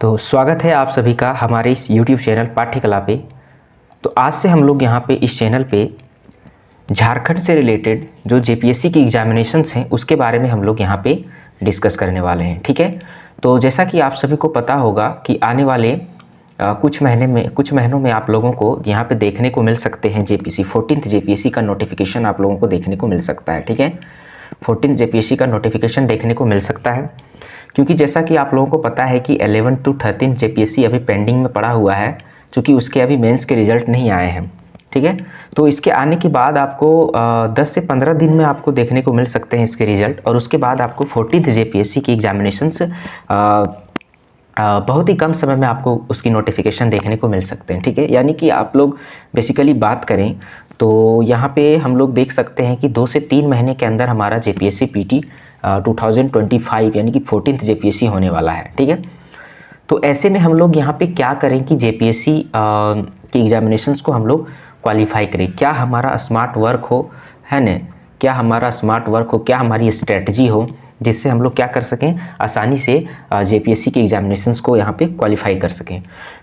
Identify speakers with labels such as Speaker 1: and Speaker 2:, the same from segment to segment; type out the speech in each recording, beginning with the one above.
Speaker 1: तो स्वागत है आप सभी का हमारे इस YouTube चैनल पाठ्यकला पे। तो आज से हम लोग यहाँ पे इस चैनल पे झारखंड से रिलेटेड जो जेपीएससी की एग्जामिनेशंस हैं उसके बारे में हम लोग यहाँ पे डिस्कस करने वाले हैं। ठीक है, तो जैसा कि आप सभी को पता होगा कि आने वाले कुछ महीनों में आप लोगों को यहाँ पे देखने को मिल सकते हैं जेपीएससी 14th जेपीएससी का नोटिफिकेशन आप लोगों को देखने को मिल सकता है। ठीक है, 14th जेपीएससी का नोटिफिकेशन देखने को मिल सकता है, क्योंकि जैसा कि आप लोगों को पता है कि 11 to 13 जेपीएससी अभी पेंडिंग में पड़ा हुआ है, क्योंकि उसके अभी मेंस के रिजल्ट नहीं आए हैं। ठीक है, तो इसके आने के बाद आपको 10 से 15 दिन में आपको देखने को मिल सकते हैं इसके रिजल्ट, और उसके बाद आपको 14th जेपीएससी की एग्जामिनेशंस बहुत ही कम समय में आपको उसकी नोटिफिकेशन देखने को मिल सकते हैं। ठीक है, यानी कि आप लोग बेसिकली बात करें तो यहाँ पे हम लोग देख सकते हैं कि 2 से 3 महीने के अंदर हमारा जेपीएससी पीटी 2025 यानी कि 14th जेपीएससी होने वाला है। ठीक है, तो ऐसे में हम लोग यहाँ पे क्या करें कि जेपीएससी की एग्जामिनेशंस को हम लोग क्वालिफाई करें। क्या हमारा स्मार्ट वर्क हो, है ना, क्या हमारा स्मार्ट वर्क हो, क्या हमारी स्ट्रेटजी हो, जिससे हम लोग क्या कर सकें, आसानी से जेपीएससी के एग्जामिनेशंस को यहाँ पे क्वालिफाई कर सकें।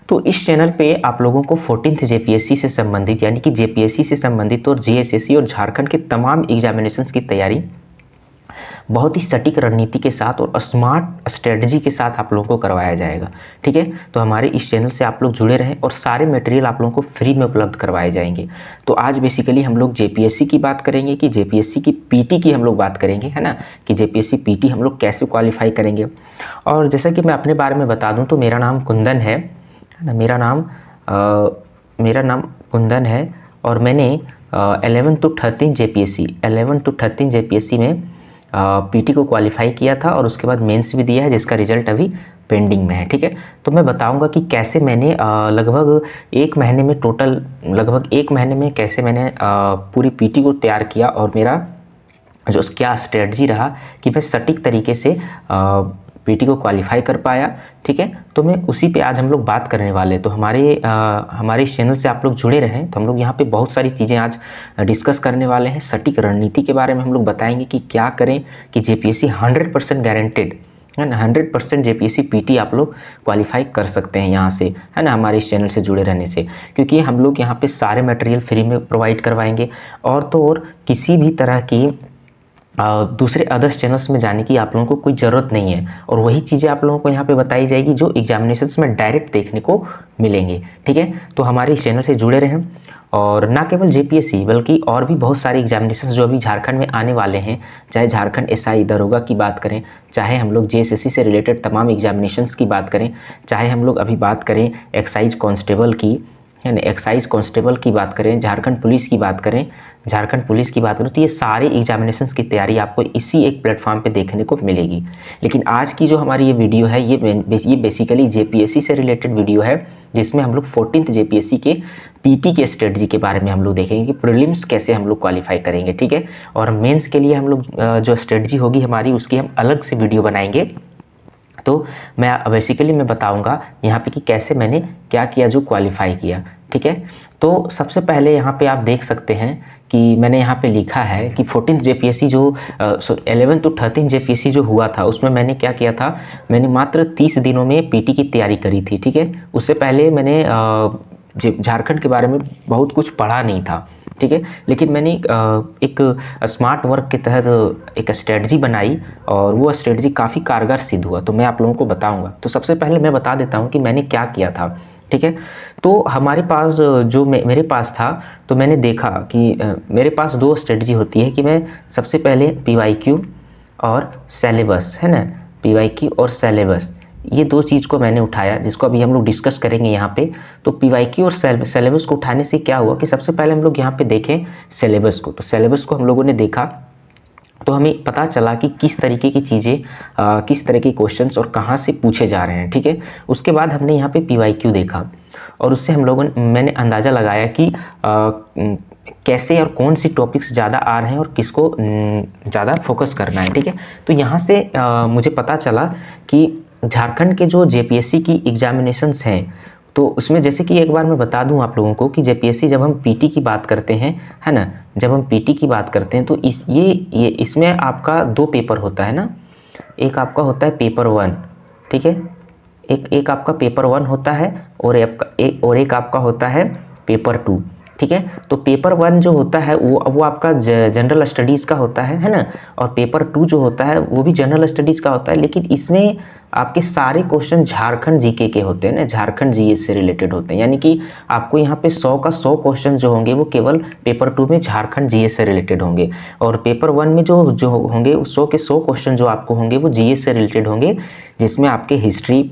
Speaker 1: तो इस चैनल पे आप लोगों को 14th जेपीएससी से संबंधित यानी कि जेपीएससी से संबंधित और जीएसएससी और झारखंड के तमाम एग्जामिनेशंस की तैयारी बहुत ही सटीक रणनीति के साथ और स्मार्ट स्ट्रेटजी के साथ आप लोगों को करवाया जाएगा। ठीक है, तो हमारे इस चैनल से आप लोग जुड़े रहें और सारे मटेरियल आप लोगों को फ्री में उपलब्ध करवाए जाएंगे। तो आज बेसिकली हम लोग जेपीएससी की बात करेंगे कि जेपीएससी की पीटी की हम लोग बात करेंगे, है ना, कि जेपीएससी पीटी हम लोग कैसे क्वालिफाई करेंगे। और जैसा कि मैं अपने बारे में बता दूँ तो मेरा नाम कुंदन है ना, मेरा नाम कुंदन है, और मैंने 11 to 13 जेपीएससी में पीटी को क्वालिफाई किया था और उसके बाद मेंस भी दिया है, जिसका रिजल्ट अभी पेंडिंग में है। ठीक है, तो मैं बताऊंगा कि कैसे मैंने लगभग एक महीने में कैसे मैंने पूरी पीटी को तैयार किया और मेरा जो क्या स्ट्रेटजी रहा कि मैं सटीक तरीके से पीटी को क्वालिफाई कर पाया। ठीक है, तो मैं उसी पे आज हम लोग बात करने वाले हैं। तो हमारे इस चैनल से आप लोग जुड़े रहें। तो हम लोग यहाँ पे बहुत सारी चीज़ें आज डिस्कस करने वाले हैं। सटीक रणनीति के बारे में हम लोग बताएंगे कि क्या करें कि जेपीएससी 100% गारंटेड, है ना, 100% जेपीएससी पीटी आप लोग क्वालिफाई कर सकते हैं यहाँ से, है ना, हमारे इस चैनल से जुड़े रहने से, क्योंकि हम लोग यहाँ पे सारे मटेरियल फ्री में प्रोवाइड करवाएंगे। और तो और किसी भी तरह की दूसरे अदर्स चैनल्स में जाने की आप लोगों को कोई ज़रूरत नहीं है, और वही चीज़ें आप लोगों को यहाँ पे बताई जाएगी जो एग्जामिनेशंस में डायरेक्ट देखने को मिलेंगे। ठीक है, तो हमारे इस चैनल से जुड़े रहें, और ना केवल जेपीएससी बल्कि और भी बहुत सारे एग्जामिनेशंस जो अभी झारखंड में आने वाले हैं, चाहे झारखंड एसआई दरोगा की बात करें, चाहे हम लोग जेएसएससी से रिलेटेड तमाम एग्जामिनेशंस की बात करें, चाहे हम लोग अभी बात करें एक्साइज कांस्टेबल की, है ना, एक्साइज कांस्टेबल की बात करें, झारखंड पुलिस की बात करें, तो ये सारे एग्जामिनेशंस की तैयारी आपको इसी एक प्लेटफॉर्म पे देखने को मिलेगी। लेकिन आज की जो हमारी ये वीडियो है ये बेसिकली जेपीएससी से रिलेटेड वीडियो है, जिसमें हम लोग 14th जेपीएससी के पीटी के स्ट्रेटजी के बारे में हम लोग देखेंगे कि प्रीलिम्स कैसे हम लोग क्वालिफाई करेंगे। ठीक है, और मेंस के लिए हम लोग जो स्ट्रेटजी होगी हमारी उसकी हम अलग से वीडियो बनाएंगे। तो मैं बताऊंगा यहाँ पे कि कैसे मैंने क्या किया जो क्वालिफाई किया। ठीक है, तो सबसे पहले यहाँ पे आप देख सकते हैं कि मैंने यहाँ पे लिखा है कि 14th जेपीएससी जो 11 to 13 जेपीएससी जो हुआ था उसमें मैंने क्या किया था, मैंने मात्र 30 दिनों में पीटी की तैयारी करी थी। ठीक है, उससे पहले मैंने झारखंड के बारे में बहुत कुछ पढ़ा नहीं था। ठीक है, लेकिन मैंने एक स्मार्ट वर्क के तहत एक स्ट्रेटजी बनाई और वो स्ट्रेटजी काफ़ी कारगर सिद्ध हुआ। तो मैं आप लोगों को बताऊंगा। तो सबसे पहले मैं बता देता हूं कि मैंने क्या किया था। ठीक है, तो हमारे पास जो मेरे पास था, तो मैंने देखा कि मेरे पास 2 स्ट्रेटजी होती है कि मैं सबसे पहले पीवाईक्यू और सिलेबस, है ना, पीवाईक्यू और सिलेबस, ये 2 चीज़ को मैंने उठाया, जिसको अभी हम लोग डिस्कस करेंगे यहाँ पे। तो पीवाईक्यू और सिलेबस को उठाने से क्या हुआ कि सबसे पहले हम लोग यहाँ पे देखें सिलेबस को। तो सिलेबस को हम लोगों ने देखा तो हमें पता चला कि किस तरीके की चीज़ें, किस तरह के क्वेश्चंस और कहाँ से पूछे जा रहे हैं। ठीक है, उसके बाद हमने यहाँ पे पीवाईक्यू देखा और उससे मैंने अंदाज़ा लगाया कि कैसे और कौन सी टॉपिक्स ज़्यादा आ रहे हैं और किसको ज़्यादा फोकस करना है। ठीक है, तो यहाँ से मुझे पता चला कि झारखंड के जो जेपीएससी की एग्जामिनेशंस हैं, तो उसमें जैसे कि एक बार मैं बता दूं आप लोगों को कि जेपीएससी जब हम पीटी की बात करते हैं, है ना, जब हम पीटी की बात करते हैं तो इसमें आपका 2 पेपर होता है ना। एक आपका होता है पेपर 1, ठीक है, एक आपका पेपर 1 होता है और एक आपका होता है पेपर 2, ठीक है। तो पेपर 1 जो होता है वो आपका जनरल स्टडीज़ का होता है ना, और पेपर 2 जो होता है वो भी जनरल स्टडीज़ का होता है, लेकिन इसमें आपके सारे क्वेश्चन झारखंड जीके के होते हैं ना, झारखंड जीएस से रिलेटेड होते हैं। यानी कि आपको यहाँ पे 100 का 100 क्वेश्चन जो होंगे वो केवल पेपर 2 में झारखंड जीएस से रिलेटेड होंगे, और पेपर 1 में जो होंगे 100 के 100 क्वेश्चन जो आपको होंगे वो जीएस से रिलेटेड होंगे, जिसमें आपके हिस्ट्री,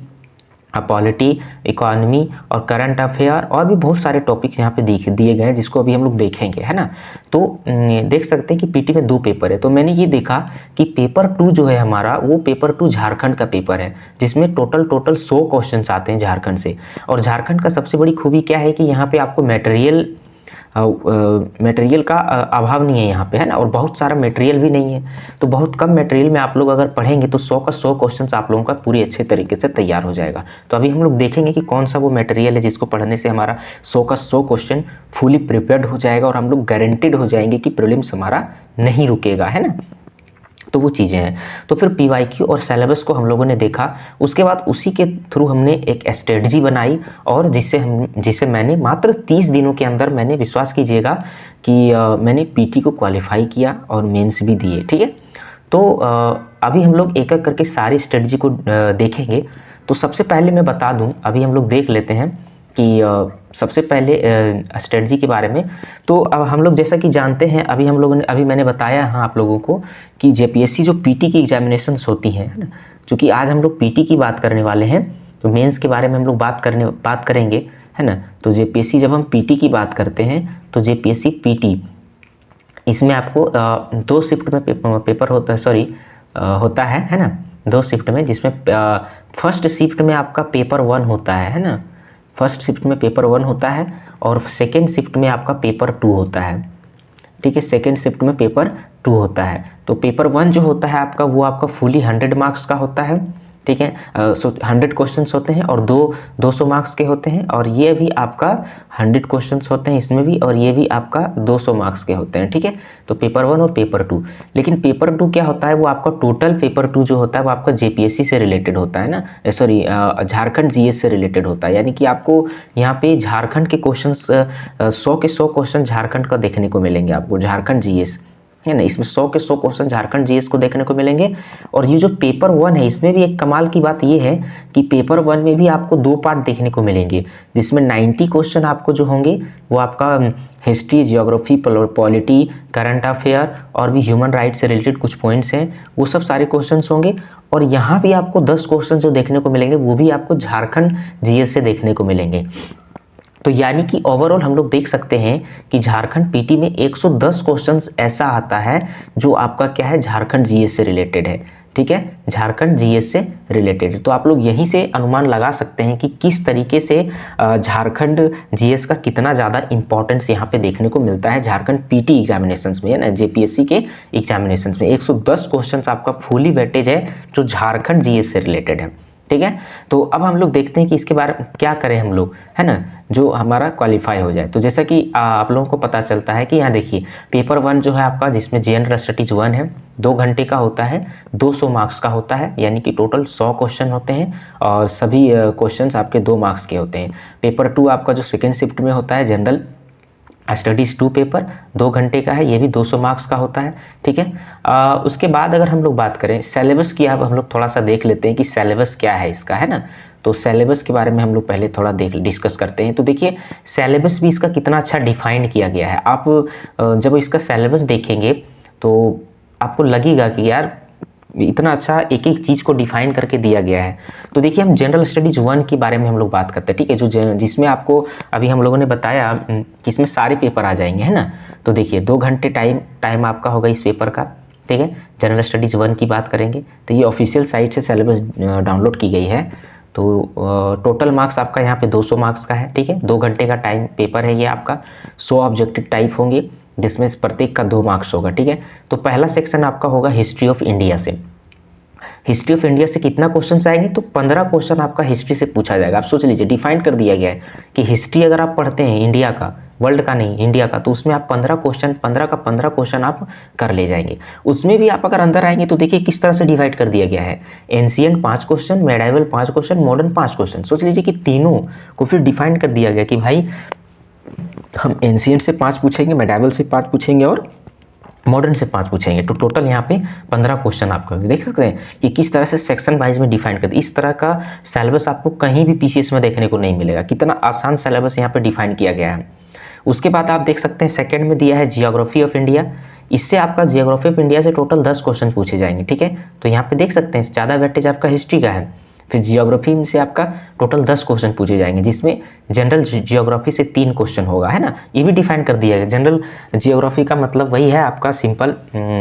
Speaker 1: पॉलिटी, इकोनॉमी और करंट अफेयर और भी बहुत सारे टॉपिक्स यहाँ पे दिए गए हैं, जिसको अभी हम लोग देखेंगे, है ना। तो देख सकते हैं कि पीटी में 2 पेपर है। तो मैंने ये देखा कि पेपर 2 जो है हमारा, वो पेपर 2 झारखंड का पेपर है, जिसमें टोटल 100 क्वेश्चन आते हैं झारखंड से। और झारखंड का सबसे बड़ी खूबी क्या है कि यहाँ पे आपको मटेरियल का अभाव नहीं है यहाँ पे, है ना, और बहुत सारा मटेरियल भी नहीं है। तो बहुत कम मटेरियल में आप लोग अगर पढ़ेंगे तो 100 का 100 क्वेश्चन आप लोगों का पूरी अच्छे तरीके से तैयार हो जाएगा। तो अभी हम लोग देखेंगे कि कौन सा वो मटेरियल है जिसको पढ़ने से हमारा 100 का 100 क्वेश्चन फुली प्रिपेयर्ड हो जाएगा, और हम लोग गारंटेड हो जाएंगे कि प्रीलिम्स हमारा नहीं रुकेगा, है ना। तो वो चीज़ें हैं। तो फिर पीवाईक्यू और सिलेबस को हम लोगों ने देखा, उसके बाद उसी के थ्रू हमने एक स्ट्रेटजी बनाई, और जिसे मैंने मात्र 30 दिनों के अंदर, मैंने, विश्वास कीजिएगा कि मैंने पीटी को क्वालिफाई किया और मेंस भी दिए, ठीक है। तो अभी हम लोग एक एक करके सारी स्ट्रेटजी को देखेंगे। तो सबसे पहले मैं बता दूं, अभी हम लोग देख लेते हैं कि सबसे पहले स्ट्रेटजी के बारे में। तो अब हम लोग जैसा कि जानते हैं, अभी मैंने बताया हाँ आप लोगों को कि जेपीएससी जो पीटी की एग्जामिनेशंस होती हैं, है ना, क्योंकि आज हम लोग पीटी की बात करने वाले हैं, तो मेंस के बारे में हम लोग बात करेंगे, है ना। तो जेपीएससी, जब हम पीटी की बात करते हैं तो जेपीएससी पीटी, इसमें आपको 2 शिफ्ट में पेपर होता है ना, 2 शिफ्ट में, जिसमें फर्स्ट शिफ्ट में आपका पेपर 1 होता है ना, फर्स्ट शिफ्ट में पेपर 1 होता है, और सेकेंड शिफ्ट में आपका पेपर 2 होता है, ठीक है। सेकेंड शिफ्ट में पेपर 2 होता है। तो पेपर 1 जो होता है आपका, वो आपका फुली 100 मार्क्स का होता है, ठीक है। 100 क्वेश्चंस होते हैं और 200 मार्क्स के होते हैं, और ये भी आपका 100 क्वेश्चंस होते हैं इसमें भी, और ये भी आपका 200 मार्क्स के होते हैं, ठीक है। तो पेपर 1 और पेपर 2, लेकिन पेपर 2 क्या होता है, वो आपका टोटल पेपर 2 जो होता है वो आपका जेपीएससी से रिलेटेड होता है ना, झारखंड जीएस से रिलेटेड होता है। यानी कि आपको यहाँ पे झारखंड के क्वेश्चन 100 के 100 क्वेश्चन झारखंड का देखने को मिलेंगे आपको, झारखंड जीएस, है ना। इसमें 100 के 100 क्वेश्चन झारखंड जीएस को देखने को मिलेंगे। और ये जो पेपर 1 है, इसमें भी एक कमाल की बात ये है कि पेपर 1 में भी आपको 2 पार्ट देखने को मिलेंगे, जिसमें 90 क्वेश्चन आपको जो होंगे वो आपका history, geography, polity, current affair और भी ह्यूमन राइट से रिलेटेड कुछ पॉइंट्स हैं, वो सब सारे क्वेश्चन होंगे। और यहाँ भी आपको 10 क्वेश्चन जो देखने को मिलेंगे वो भी आपको झारखंड जीएस से देखने को मिलेंगे। तो यानी कि ओवरऑल हम लोग देख सकते हैं कि झारखंड पीटी में 110 क्वेश्चंस ऐसा आता है जो आपका क्या है, झारखंड जीएस से रिलेटेड है, ठीक है, झारखंड जीएस से रिलेटेड है। तो आप लोग यहीं से अनुमान लगा सकते हैं कि किस तरीके से झारखंड जीएस का कितना ज़्यादा इंपॉर्टेंस यहाँ पे देखने को मिलता है झारखंड पीटी एग्जामिनेशंस में, है ना, जेपीएससी के एग्जामिनेशंस में 110 क्वेश्चंस आपका फुली वेटेज है जो झारखंड जीएस से रिलेटेड है, ठीक है। तो अब हम लोग देखते हैं कि इसके बारे में क्या करें हम लोग, है ना, जो हमारा क्वालिफाई हो जाए। तो जैसा कि आप लोगों को पता चलता है कि यहाँ देखिए पेपर 1 जो है आपका, जिसमें जनरल स्टडीज 1 है, 2 घंटे का होता है, 200 मार्क्स का होता है, यानी कि टोटल 100 क्वेश्चन होते हैं, और सभी क्वेश्चंस आपके 2 मार्क्स के होते हैं। पेपर 2 आपका जो सेकेंड शिफ्ट में होता है, जनरल स्टडीज 2 पेपर 2 घंटे का है, ये भी 200 मार्क्स का होता है, ठीक है। उसके बाद अगर हम लोग बात करें सिलेबस की, अब हम लोग थोड़ा सा देख लेते हैं कि सिलेबस क्या है इसका, है ना। तो सिलेबस के बारे में हम लोग पहले थोड़ा डिस्कस करते हैं। तो देखिए सिलेबस भी इसका कितना अच्छा डिफाइन किया गया है। आप जब इसका सिलेबस देखेंगे तो आपको लगेगा कि यार इतना अच्छा एक एक चीज़ को डिफाइन करके दिया गया है। तो देखिए हम जनरल स्टडीज 1 के बारे में हम लोग बात करते हैं, ठीक है, जो जिसमें आपको अभी हम लोगों ने बताया कि इसमें सारे पेपर आ जाएंगे, है ना। तो देखिए 2 घंटे टाइम आपका होगा इस पेपर का, ठीक है। जनरल स्टडीज 1 की बात करेंगे तो ये ऑफिशियल साइट से सिलेबस डाउनलोड की गई है। तो टोटल मार्क्स आपका यहाँ पे 200 मार्क्स का है, ठीक है। 2 घंटे का टाइम पेपर है ये आपका, 100 ऑब्जेक्टिव टाइप होंगे, जिसमें प्रत्येक का 2 मार्क्स होगा, ठीक है। तो पहला सेक्शन आपका होगा हिस्ट्री ऑफ इंडिया से। हिस्ट्री ऑफ इंडिया से कितना क्वेश्चन आएंगे, तो 15 क्वेश्चन आपका हिस्ट्री से पूछा जाएगा। आप सोच लीजिए डिफाइन कर दिया गया है कि हिस्ट्री अगर आप पढ़ते हैं इंडिया का, वर्ल्ड का नहीं, इंडिया का, तो उसमें आप 15 क्वेश्चन, 15 का 15 क्वेश्चन आप कर ले जाएंगे। उसमें भी आप अगर अंदर आएंगे तो देखिए किस तरह से डिवाइड कर दिया गया है, ancient 5 question, medieval 5 question, modern 5 question. सोच लीजिए कि तीनों को फिर डिफाइन कर दिया गया कि भाई हम एंशिएंट से 5 पूछेंगे, मेडाइवल से 5 पूछेंगे और मॉडर्न से 5 पूछेंगे। तो टोटल यहाँ पे 15 क्वेश्चन आपको देख सकते हैं कि किस तरह से सेक्शन वाइज में डिफाइन करते हैं। इस तरह का सिलेबस आपको कहीं भी पीसीएस में देखने को नहीं मिलेगा, कितना आसान सिलेबस यहाँ पे डिफाइन किया गया है। उसके बाद आप देख सकते हैं सेकंड में दिया है जियोग्राफी ऑफ इंडिया। इससे आपका जियोग्राफी ऑफ इंडिया से टोटल 10 क्वेश्चन पूछे जाएंगे, ठीक है। तो यहाँ पे देख सकते हैं ज़्यादा वेटेज आपका हिस्ट्री का है। फिर जियोग्राफी से आपका टोटल 10 क्वेश्चन पूछे जाएंगे, जिसमें जनरल जियोग्राफी से 3 क्वेश्चन होगा, है ना। ये भी डिफाइन कर दिया गया। जनरल जियोग्राफी का मतलब वही है आपका सिंपल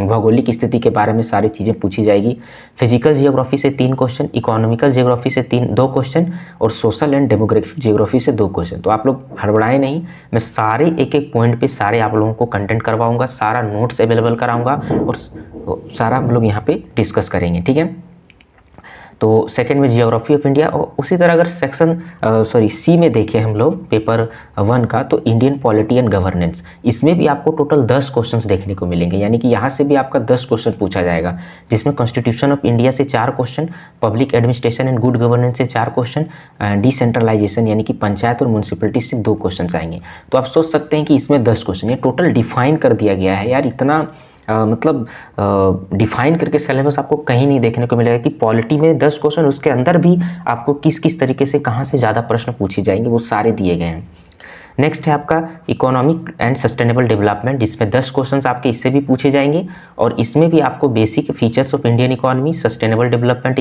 Speaker 1: भौगोलिक स्थिति के बारे में सारी चीज़ें पूछी जाएगी। फिजिकल जियोग्राफी से 3 क्वेश्चन, इकोनॉमिकल जियोग्राफी से 2 क्वेश्चन और सोशल एंड डेमोग्राफिक जियोग्राफी से 2 क्वेश्चन। तो आप लोग हड़बड़ाए नहीं, मैं सारे एक एक पॉइंट पे सारे आप लोगों को कंटेंट करवाऊंगा, सारा नोट्स अवेलेबल कराऊंगा और सारा हम लोग यहाँ पे डिस्कस करेंगे, ठीक है। तो सेकंड में जियोग्राफी ऑफ इंडिया। और उसी तरह अगर सेक्शन सी में देखें हम लोग पेपर 1 का, तो इंडियन पॉलिटी एंड गवर्नेंस, इसमें भी आपको टोटल 10 क्वेश्चंस देखने को मिलेंगे। यानी कि यहाँ से भी आपका 10 क्वेश्चन पूछा जाएगा, जिसमें कॉन्स्टिट्यूशन ऑफ इंडिया से 4 question, public administration and good governance से 4 क्वेश्चन, डिसेंट्रलाइजेशन यानी कि पंचायत और म्यूनसिपलिटी से 2 क्वेश्चन आएंगे। तो आप सोच सकते हैं कि इसमें 10 क्वेश्चन, ये टोटल डिफाइन कर दिया गया है यार। इतना मतलब डिफाइन करके सिलेबस आपको कहीं नहीं देखने को मिलेगा कि पॉलिटी में 10 क्वेश्चन, उसके अंदर भी आपको किस किस तरीके से कहाँ से ज़्यादा प्रश्न पूछे जाएंगे वो सारे दिए गए हैं। नेक्स्ट है आपका इकोनॉमिक एंड सस्टेनेबल डेवलपमेंट, जिसमें 10 क्वेश्चंस आपके इससे भी पूछे जाएंगे और इसमें भी आपको basic features of Indian economy, sustainable development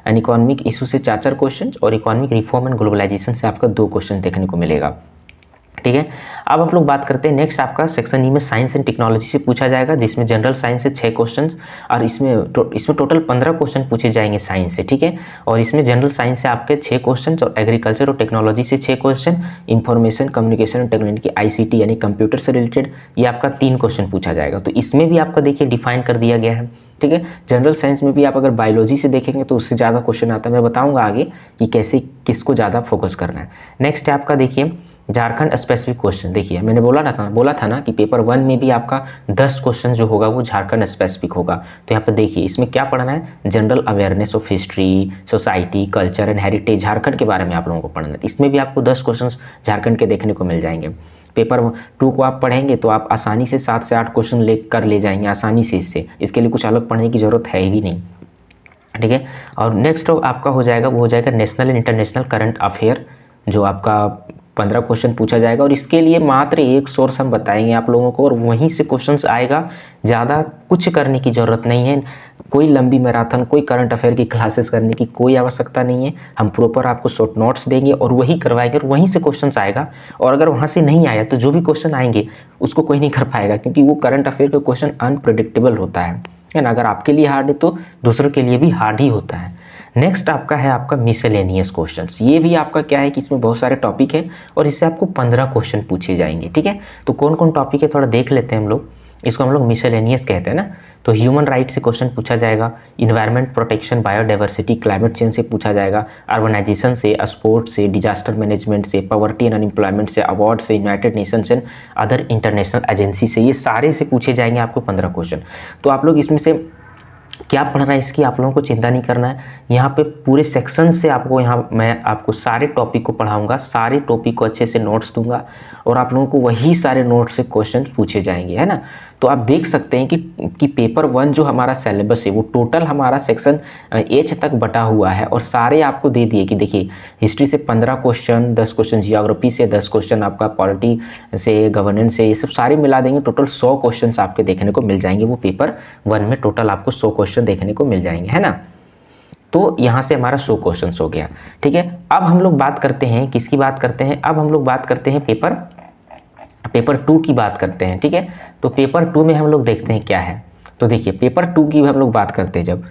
Speaker 1: and economic issue से 4 क्वेश्चन और इकोनॉमिक रिफॉर्म एंड ग्लोबलाइजेशन से आपका 2 क्वेश्चन देखने को मिलेगा, ठीक है। अब हम लोग बात करते हैं नेक्स्ट आपका सेक्शन ई में साइंस एंड टेक्नोलॉजी से पूछा जाएगा, जिसमें जनरल साइंस से 6 क्वेश्चंस और इसमें टोटल 15 क्वेश्चन पूछे जाएंगे साइंस से, ठीक है। और इसमें जनरल साइंस से आपके 6 क्वेश्चन और एग्रीकल्चर और टेक्नोलॉजी से 6 क्वेश्चन, इंफॉर्मेशन कम्युनिकेशन और टेक्नोलॉजी ICT यानी कंप्यूटर से रिलेटेड ये आपका 3 क्वेश्चन पूछा जाएगा। तो इसमें भी आपका देखिए डिफाइन कर दिया गया है, ठीक है। जनरल साइंस में भी आप अगर बायोलॉजी से देखेंगे तो उससे ज़्यादा क्वेश्चन आता है, मैं बताऊंगा आगे कि कैसे किसको ज़्यादा फोकस करना है। नेक्स्ट है आपका देखिए झारखंड स्पेसिफिक क्वेश्चन। देखिए मैंने बोला था ना कि पेपर 1 में भी आपका 10 क्वेश्चन जो होगा वो झारखंड स्पेसिफिक होगा। तो यहाँ पे देखिए इसमें क्या पढ़ना है, general awareness of history, society, culture and heritage, Jharkhand के बारे में आप लोगों को पढ़ना है। इसमें भी आपको 10 क्वेश्चन झारखंड के देखने को मिल जाएंगे। पेपर 2 को आप पढ़ेंगे तो आप आसानी से 7 से 8 क्वेश्चन ले जाएंगे आसानी से, इसके लिए कुछ अलग पढ़ने की जरूरत है ही नहीं, ठीक है। और नेक्स्ट आपका हो जाएगा वो हो जाएगा national and international current affair, जो आपका 15 क्वेश्चन पूछा जाएगा और इसके लिए मात्र एक सोर्स हम बताएंगे आप लोगों को और वहीं से क्वेश्चंस आएगा। ज़्यादा कुछ करने की ज़रूरत नहीं है, कोई लंबी मैराथन, कोई करंट अफेयर की क्लासेस करने की कोई आवश्यकता नहीं है। हम प्रॉपर आपको शॉर्ट नोट्स देंगे और वही करवाएंगे और वहीं से क्वेश्चंस आएगा। और अगर वहाँ से नहीं आया तो जो भी क्वेश्चन आएंगे उसको कोई नहीं कर पाएगा, क्योंकि वो करंट अफेयर का क्वेश्चन अनप्रेडिक्टेबल होता है ना। अगर आपके लिए हार्ड है तो दूसरों के लिए भी हार्ड ही होता है। नेक्स्ट आपका है आपका मिसलेनियस क्वेश्चंस। ये भी आपका क्या है कि इसमें बहुत सारे टॉपिक हैं और इससे आपको 15 क्वेश्चन पूछे जाएंगे, ठीक है। तो कौन कौन टॉपिक है थोड़ा देख लेते हैं हम लोग। इसको हम लोग मिसलेनियस कहते हैं ना। तो ह्यूमन राइट से क्वेश्चन पूछा जाएगा, environment protection, biodiversity, climate change से पूछा जाएगा, अर्बनाइजेशन से, स्पोर्ट्स से, डिजास्टर मैनेजमेंट से, पॉवर्टी एंड अनएम्प्लॉयमेंट से, अवार्ड से, United Nations and other international agency से, ये सारे से पूछे जाएंगे आपको 15 क्वेश्चन। तो आप लोग इसमें से क्या पढ़ना है इसकी आप लोगों को चिंता नहीं करना है। यहाँ पे पूरे सेक्शन से आपको यहाँ मैं आपको सारे टॉपिक को पढ़ाऊंगा, सारे टॉपिक को अच्छे से नोट्स दूंगा और आप लोगों को वही सारे नोट्स से क्वेश्चन पूछे जाएंगे, है ना। तो आप देख सकते हैं कि पेपर 1 जो हमारा सिलेबस है वो टोटल हमारा सेक्शन H तक बटा हुआ है और सारे आपको दे दिए कि देखिए हिस्ट्री से 15 क्वेश्चन, 10 क्वेश्चन जियोग्राफी से, 10 क्वेश्चन आपका पॉलिटी से, गवर्नेंस से, ये सब सारे मिला देंगे टोटल 100 क्वेश्चन आपके देखने को मिल जाएंगे। वो पेपर 1 में टोटल आपको 100 क्वेश्चन देखने को मिल जाएंगे, है ना। तो यहाँ से हमारा 100 क्वेश्चन हो गया, ठीक है। अब हम लोग बात करते हैं किसकी बात करते हैं, अब हम लोग बात करते हैं पेपर 2 की बात करते हैं, ठीक है। तो पेपर 2 में हम लोग देखते हैं क्या है। तो देखिए पेपर 2 की हम लोग बात करते हैं जब,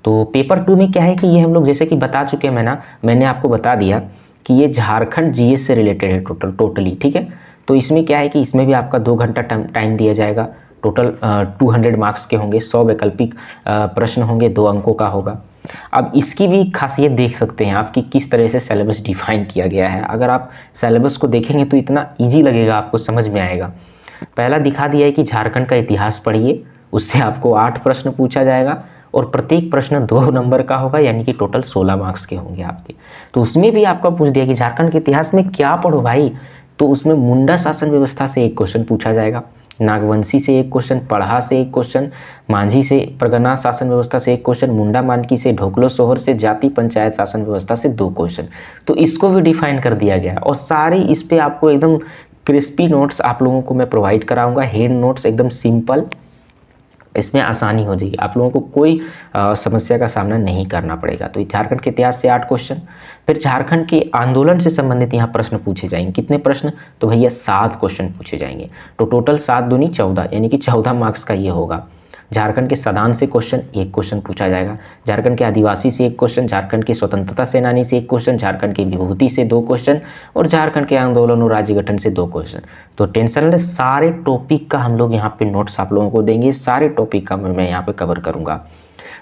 Speaker 1: तो पेपर 2 में क्या है कि ये हम लोग जैसे कि बता चुके हैं मैंने आपको बता दिया कि ये झारखंड GS से रिलेटेड है टोटली, ठीक है। तो इसमें क्या है कि इसमें भी आपका 2 घंटा टाइम दिया जाएगा। टोटल 200 मार्क्स के होंगे, 100 वैकल्पिक प्रश्न होंगे, 2 अंकों का होगा। अब इसकी भी खासियत देख सकते हैं आप कि किस तरह से सिलेबस डिफाइन किया गया है। अगर आप सिलेबस को देखेंगे तो इतना ईजी लगेगा, आपको समझ में आएगा। पहला दिखा दिया है कि झारखंड का इतिहास पढ़िए, उससे आपको 8 प्रश्न पूछा जाएगा और प्रत्येक प्रश्न 2 नंबर का होगा, यानी कि टोटल 16 मार्क्स के होंगे आपके। तो उसमें भी आपका पूछ दिया कि झारखंड के इतिहास में क्या पढ़ो भाई, तो उसमें मुंडा शासन व्यवस्था से एक क्वेश्चन पूछा जाएगा, नागवंशी से एक क्वेश्चन, पढ़ा से एक क्वेश्चन, मांझी से परगना शासन व्यवस्था से एक क्वेश्चन, मुंडा मानकी से, ढोकलो सोहर से, जाति पंचायत शासन व्यवस्था से 2 क्वेश्चन। तो इसको भी डिफाइन कर दिया गया और सारे इस पे आपको एकदम क्रिस्पी नोट्स आप लोगों को मैं प्रोवाइड कराऊंगा, हेड नोट्स एकदम सिंपल, इसमें आसानी हो जाएगी, आप लोगों को कोई समस्या का सामना नहीं करना पड़ेगा। तो झारखंड के इतिहास से 8 क्वेश्चन, फिर झारखंड के आंदोलन से संबंधित यहाँ प्रश्न पूछे जाएंगे। कितने प्रश्न, तो भैया 7 क्वेश्चन पूछे जाएंगे। तो टोटल 7 दूनी 14, यानी कि 14 मार्क्स का ये होगा। झारखंड के सदान से एक क्वेश्चन पूछा जाएगा, झारखंड के आदिवासी से एक क्वेश्चन, झारखंड के स्वतंत्रता सेनानी से एक क्वेश्चन, झारखंड की विभूति से 2 क्वेश्चन और झारखंड के आंदोलन और राज्य गठन से 2 क्वेश्चन। तो टेंशन ले, सारे टॉपिक का हम लोग यहाँ पे नोट्स आप लोगों को देंगे, सारे टॉपिक का मैं यहाँ पे कवर करूँगा।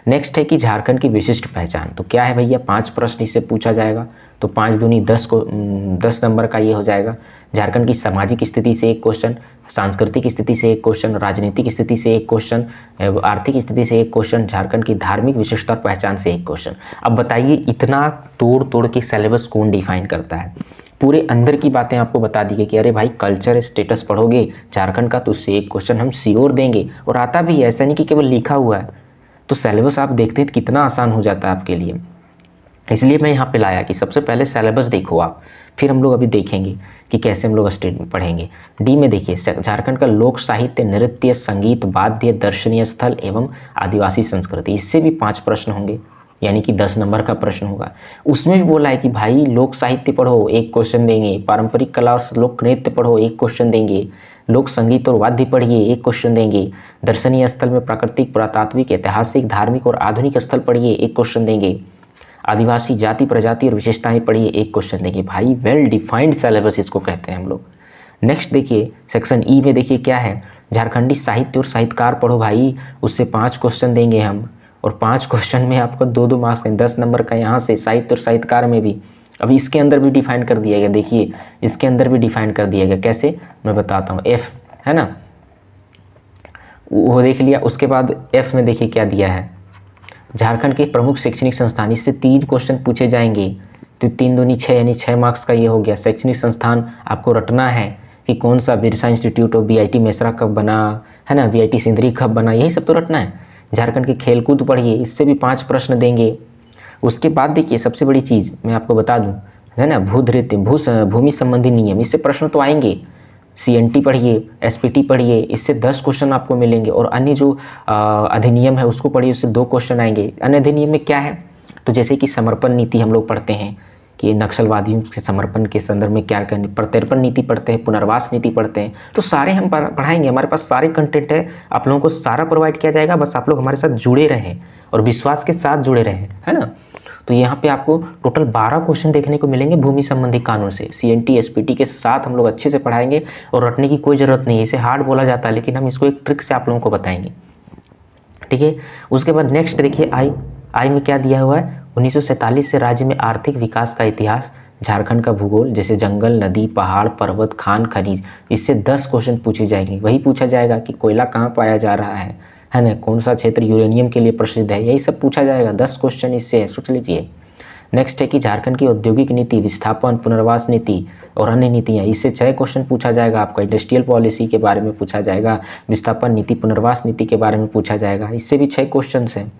Speaker 1: नेक्स्ट है कि झारखंड की विशिष्ट पहचान, तो क्या है भैया, 5 प्रश्न इससे पूछा जाएगा। तो 5 दूनी 10 नंबर का ये हो जाएगा। झारखंड की सामाजिक स्थिति से एक क्वेश्चन, सांस्कृतिक स्थिति से एक क्वेश्चन, राजनीतिक स्थिति से एक क्वेश्चन, आर्थिक स्थिति से एक क्वेश्चन, झारखंड की धार्मिक विशेषता और पहचान से एक क्वेश्चन। अब बताइए इतना तोड़ तोड़ के सिलेबस कौन डिफाइन करता है। पूरे अंदर की बातें आपको बता दी गई कि अरे भाई कल्चर स्टेटस पढ़ोगे झारखंड का तो उससे एक क्वेश्चन हम श्योर देंगे, और आता भी है, ऐसा नहीं कि केवल लिखा हुआ है। तो सिलेबस आप देखते हैं तो कितना आसान हो जाता है आपके लिए, इसलिए मैं यहाँ पे लाया कि सबसे पहले सिलेबस देखो आप, फिर हम लोग अभी देखेंगे कि कैसे हम लोग स्टेट में पढ़ेंगे। डी में देखिए, झारखंड का लोक साहित्य, नृत्य, संगीत, वाद्य, दर्शनीय स्थल एवं आदिवासी संस्कृति, इससे भी 5 प्रश्न होंगे, यानी कि 10 नंबर का प्रश्न होगा। उसमें भी बोला है कि भाई लोक साहित्य पढ़ो, एक क्वेश्चन देंगे, पारंपरिक कला और लोक नृत्य पढ़ो, एक क्वेश्चन देंगे, लोक संगीत और वाद्य पढ़िए, एक क्वेश्चन देंगे, दर्शनीय स्थल में प्राकृतिक, पुरातात्विक, ऐतिहासिक, धार्मिक और आधुनिक स्थल पढ़िए, एक क्वेश्चन देंगे, आदिवासी जाति प्रजाति और विशेषताएं पढ़िए, एक क्वेश्चन देंगे। भाई वेल डिफाइंड सिलेबस इसको कहते हैं हम लोग। नेक्स्ट देखिए सेक्शन ई में, देखिए क्या है, झारखंडी साहित्य और साहित्यकार पढ़ो भाई, उससे 5 क्वेश्चन देंगे हम, और 5 क्वेश्चन में आपको 2-2 मार्क्स का, 10 नंबर का यहाँ से साहित्य और साहित्यकार में भी। अब इसके अंदर भी डिफाइन कर दिया गया, देखिए इसके अंदर भी डिफाइन कर दिया गया, कैसे मैं बताता हूँ। एफ है ना, वो देख लिया। उसके बाद एफ में देखिए क्या दिया है, झारखंड के प्रमुख शैक्षणिक संस्थान, इससे 3 क्वेश्चन पूछे जाएंगे। तो 3 दूनी 6, यानी 6 मार्क्स का ये हो गया। शैक्षणिक संस्थान आपको रटना है कि कौन सा, Birsa institute of BIT Mesra कब बना, है ना, बीआईटी सिंदरी कब बना, यही सब तो रटना है। झारखंड के खेलकूद पढ़िए, इससे भी 5 प्रश्न देंगे। उसके बाद देखिए सबसे बड़ी चीज़ मैं आपको बता दूँ, है ना, भूमि संबंधी नियम, इससे प्रश्न तो आएंगे। CNT पढ़िए, SPT पढ़िए, इससे 10 क्वेश्चन आपको मिलेंगे। और अन्य जो अधिनियम है उसको पढ़िए, उससे 2 क्वेश्चन आएंगे। अन्य अधिनियम में क्या है, तो जैसे कि समर्पण नीति हम लोग पढ़ते हैं कि नक्सलवादियों के समर्पण के संदर्भ में क्या करनी, प्रत्यर्पण नीति पढ़ते हैं, पुनर्वास नीति पढ़ते हैं, तो सारे हम पढ़ाएंगे। हमारे पास सारे कंटेंट है, आप लोगों को सारा प्रोवाइड किया जाएगा, बस आप लोग हमारे साथ जुड़े रहें और विश्वास के साथ जुड़े रहें, है ना। तो यहाँ पे आपको टोटल 12 क्वेश्चन देखने को मिलेंगे भूमि संबंधी कानून से। CNT SPT के साथ हम लोग अच्छे से पढ़ाएंगे और रटने की कोई ज़रूरत नहीं है। इसे हार्ड बोला जाता है, लेकिन हम इसको एक ट्रिक से आप लोगों को बताएंगे, ठीक है। उसके बाद नेक्स्ट देखिए आई में क्या दिया हुआ है, 1947 से राज्य में आर्थिक विकास का इतिहास, झारखंड का भूगोल, जैसे जंगल, नदी, पहाड़, पर्वत, खान, खनिज, इससे 10 क्वेश्चन पूछे जाएंगे। वही पूछा जाएगा कि कोयला कहाँ पाया जा रहा है ना, कौन सा क्षेत्र यूरेनियम के लिए प्रसिद्ध है, यही सब पूछा जाएगा। 10 क्वेश्चन इससे है, सोच लीजिए। नेक्स्ट है कि झारखंड की औद्योगिक नीति, विस्थापन, पुनर्वास नीति और अन्य नीतियाँ, इससे 6 क्वेश्चन पूछा जाएगा आपका। इंडस्ट्रियल पॉलिसी के बारे में पूछा जाएगा, विस्थापन नीति, पुनर्वास नीति के बारे में पूछा जाएगा, इससे भी 6 क्वेश्चन हैं।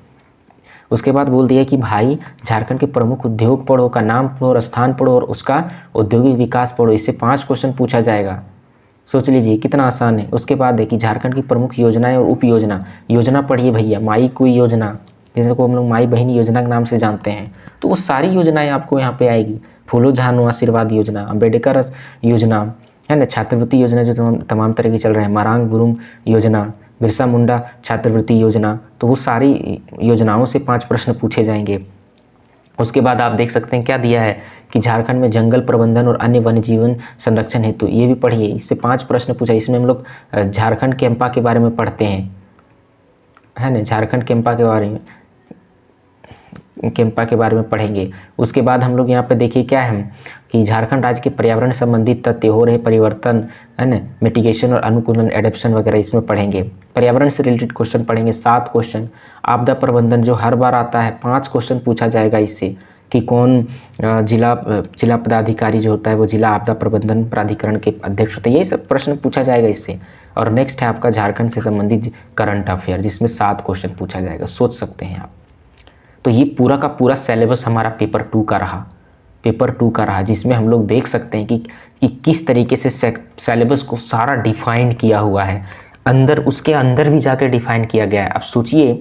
Speaker 1: उसके बाद बोल दिया कि भाई झारखंड के प्रमुख उद्योग पढ़ो, का नाम पढ़ो और स्थान पढ़ो और उसका औद्योगिक विकास पढ़ो, इससे 5 क्वेश्चन पूछा जाएगा। सोच लीजिए कितना आसान है। उसके बाद देखिए झारखंड की प्रमुख योजनाएं और उप योजना पढ़िए भैया। माई कोई योजना, जैसे को हम लोग माई बहन योजना के नाम से जानते हैं, तो वो सारी योजनाएं आपको यहाँ पे आएगी। फूलो झानो आशीर्वाद योजना, अम्बेडकर योजना, है ना, छात्रवृत्ति योजना जो तमाम तरह की चल रहे हैं, मारांग गुरुंग योजना, बिरसा मुंडा छात्रवृत्ति योजना, तो वो सारी योजनाओं से 5 प्रश्न पूछे जाएंगे। उसके बाद आप देख सकते हैं क्या दिया है कि झारखंड में जंगल प्रबंधन और अन्य वन्य जीवन संरक्षण हेतु, ये भी पढ़िए, इससे 5 प्रश्न पूछा। इसमें हम लोग झारखंड कैंपा के बारे में पढ़ते हैं, है ना, झारखंड कैंपा के बारे में कैंपा के बारे में पढ़ेंगे। उसके बाद हम लोग यहाँ पे देखिए क्या है कि झारखंड राज्य के पर्यावरण संबंधित तथ्य, हो रहे परिवर्तन, है ना, मिटिगेशन और अनुकूलन, एडेप्शन वगैरह इसमें पढ़ेंगे। पर्यावरण से रिलेटेड क्वेश्चन पढ़ेंगे 7 क्वेश्चन। आपदा प्रबंधन जो हर बार आता है, 5 क्वेश्चन पूछा जाएगा इससे कि कौन जिला पदाधिकारी जो होता है वो जिला आपदा प्रबंधन प्राधिकरण के अध्यक्ष होते हैं, यही सब प्रश्न पूछा जाएगा इससे। और नेक्स्ट है आपका झारखंड से संबंधित करंट अफेयर, जिसमें 7 क्वेश्चन पूछा जाएगा, सोच सकते हैं आप। तो ये पूरा का पूरा सिलेबस हमारा पेपर 2 का रहा, जिसमें हम लोग देख सकते हैं कि किस तरीके से सिलेबस को सारा डिफाइन किया हुआ है, उसके अंदर भी जाकर डिफाइन किया गया है। अब सोचिए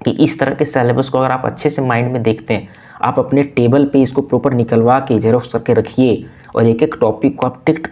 Speaker 1: कि इस तरह के सिलेबस को अगर आप अच्छे से माइंड में देखते हैं, आप अपने टेबल पे इसको प्रॉपर निकलवा के जेरोक्स करके रखिए और एक एक टॉपिक को आप टिक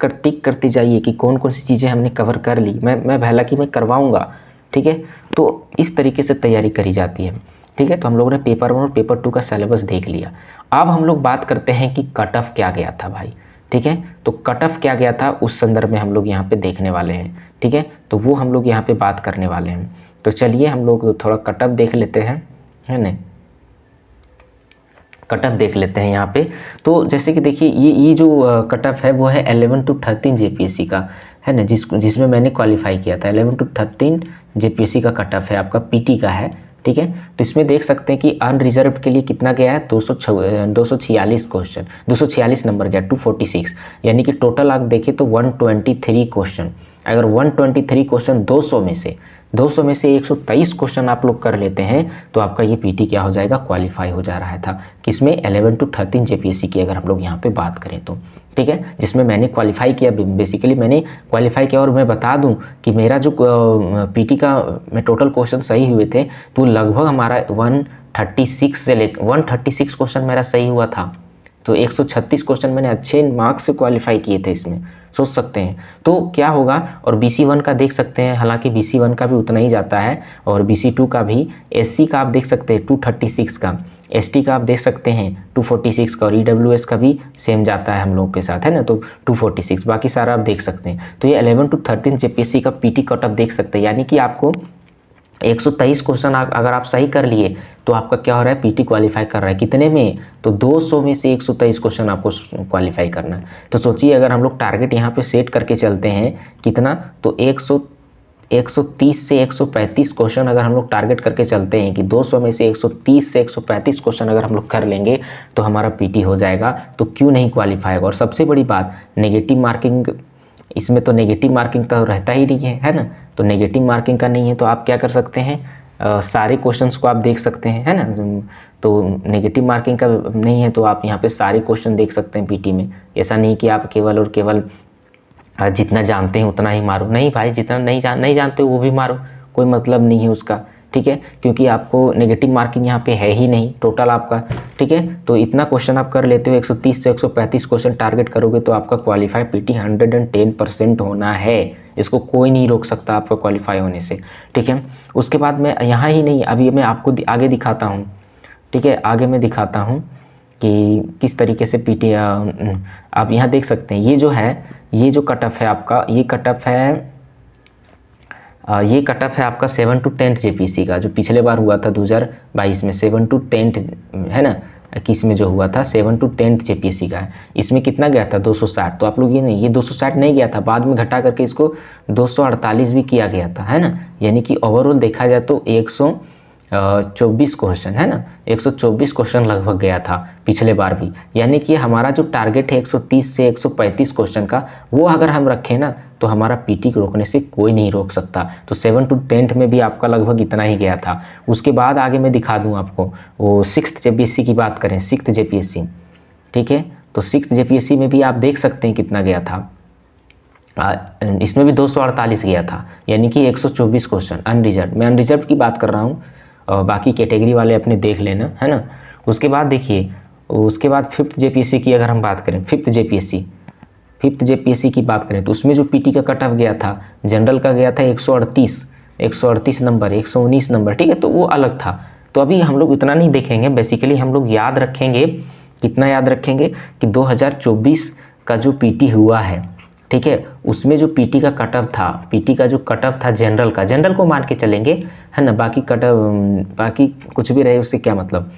Speaker 1: करते जाइए कि कौन कौन सी चीज़ें हमने कवर कर ली। मैं हालांकि मैं करवाऊंगा, ठीक है। तो इस तरीके से तैयारी करी जाती है, ठीक है। तो हम लोगों ने पेपर 1 और पेपर 2 का सिलेबस देख लिया। अब हम लोग बात करते हैं कि कट ऑफ क्या गया था भाई, ठीक है। तो कट ऑफ क्या गया था उस संदर्भ में हम लोग यहाँ पे देखने वाले हैं, ठीक है। तो वो हम लोग यहाँ पे बात करने वाले हैं। तो चलिए हम लोग थोड़ा कट ऑफ देख लेते हैं, है ना। कट ऑफ देख लेते हैं यहाँ पे। तो जैसे कि देखिए ये जो कट ऑफ है वो है 11 to 13 जेपीएससी का, है ना, जिसमें मैंने क्वालिफाई किया था। 11 to 13 जेपीएससी का कट ऑफ है, आपका पीटी का है, ठीक है। तो इसमें देख सकते हैं कि अनरिजर्व के लिए कितना गया है, 246 क्वेश्चन, 246 नंबर गया, 246, यानी कि टोटल आप देखें तो 123 क्वेश्चन। अगर 123 क्वेश्चन 200 में से 123 क्वेश्चन आप लोग कर लेते हैं तो आपका ये पीटी क्या हो जाएगा, क्वालिफाई हो जा रहा था। किसमें, 11 to 13 जेपीएससी की अगर हम लोग यहाँ पे बात करें तो, ठीक है, जिसमें मैंने क्वालिफाई किया। बेसिकली मैंने क्वालिफाई किया और मैं बता दूं कि मेरा जो पीटी का में टोटल क्वेश्चन सही हुए थे तो लगभग हमारा 136 से लेकर 136 क्वेश्चन मेरा सही हुआ था। तो 136 क्वेश्चन मैंने अच्छे मार्क्स से क्वालिफाई किए थे इसमें, सोच सकते हैं। तो क्या होगा, और BC1 का देख सकते हैं, हालांकि BC1 का भी उतना ही जाता है, और BC2 का भी, SC का आप देख सकते हैं 236 का, ST का आप देख सकते हैं 246 का, और EWS का भी सेम जाता है हम लोग के साथ, है ना, तो 246, बाकी सारा आप देख सकते हैं। तो ये 11 to 13 जेपीएससी का पीटी कट ऑफ देख सकते हैं, यानी कि आपको 123 क्वेश्चन अगर आप सही कर लिए तो आपका क्या हो रहा है, पीटी क्वालिफाई कर रहा है। कितने में, तो 200 में से 123 क्वेश्चन आपको क्वालिफाई करना है। तो सोचिए अगर हम लोग टारगेट यहाँ पे सेट करके चलते हैं कितना, तो 130 से 135 क्वेश्चन अगर हम लोग टारगेट करके चलते हैं कि 200 में से 130 से 135 क्वेश्चन अगर हम लोग कर लेंगे तो हमारा पीटी हो जाएगा, तो क्यों नहीं क्वालिफाई होगा। और सबसे बड़ी बात, नेगेटिव मार्किंग, इसमें तो नेगेटिव मार्किंग तो रहता ही नहीं है ना। तो नेगेटिव मार्किंग का नहीं है तो आप क्या कर सकते हैं, सारे क्वेश्चंस को आप देख सकते हैं, है ना। तो नेगेटिव मार्किंग का नहीं है तो आप यहाँ पे सारे क्वेश्चन देख सकते हैं पीटी में। ऐसा नहीं कि आप केवल और केवल जितना जानते हैं उतना ही मारो, नहीं भाई, जितना नहीं जानते वो भी मारो, कोई मतलब नहीं है उसका, ठीक है, क्योंकि आपको नेगेटिव मार्किंग यहाँ पे है ही नहीं टोटल आपका, ठीक है। तो इतना क्वेश्चन आप कर लेते हो, 130 से 135 क्वेश्चन टारगेट करोगे तो आपका क्वालिफाई पीटी 110% होना है, इसको कोई नहीं रोक सकता आपका क्वालिफाई होने से, ठीक है। उसके बाद मैं यहाँ ही नहीं, अभी मैं आपको आगे दिखाता हूँ, ठीक है, आगे मैं दिखाता हूँ कि किस तरीके से पीटी आप यहाँ देख सकते हैं। ये जो है, ये जो कट ऑफ है आपका, ये कट ऑफ है, ये कट ऑफ है आपका 7 to 10 जेपीसी का, जो पिछले बार हुआ था 2022 में 7 to 10, है ना, 21 में जो हुआ था 7 to 10 जेपीसी का है। इसमें कितना गया था, 260। तो आप लोग ये नहीं, ये 260 नहीं गया था, बाद में घटा करके इसको 248 भी किया गया था, है ना। यानी कि ओवरऑल देखा जाए तो 124 क्वेश्चन, है ना, 124 क्वेश्चन लगभग गया था पिछले बार भी। यानी कि हमारा जो टारगेट है 130 से 135 क्वेश्चन का, वो अगर हम रखें ना तो हमारा पीटी को रोकने से कोई नहीं रोक सकता। तो 7 to 10 में भी आपका लगभग इतना ही गया था। उसके बाद आगे मैं दिखा दूं आपको, वो 6th जेपीएससी की बात करें, 6th जेपीएससी, ठीक है। तो 6th जेपीएससी में भी आप देख सकते हैं कितना गया था, इसमें भी 248 गया था, यानी कि 124 क्वेश्चन अनरिजर्व। मैं अनरिजर्व की बात कर रहा हूँ, और बाकी कैटेगरी वाले अपने देख लेना, है ना। उसके बाद देखिए, उसके बाद 5th जेपीएससी की अगर हम बात करें, 5th जेपीएससी की बात करें तो उसमें जो पीटी का कट ऑफ गया था, जनरल का गया था 138 नंबर, 119 नंबर, ठीक है, तो वो अलग था। तो अभी हम लोग इतना नहीं देखेंगे, बेसिकली हम लोग याद रखेंगे, कितना याद रखेंगे कि 2024 का जो पीटी हुआ है, ठीक है, उसमें जो पीटी का कट ऑफ था, पीटी का जो कट ऑफ था जनरल का, जनरल को मान के चलेंगे, है ना, बाकी कट ऑफ, बाकी कुछ भी रहे उससे क्या मतलब,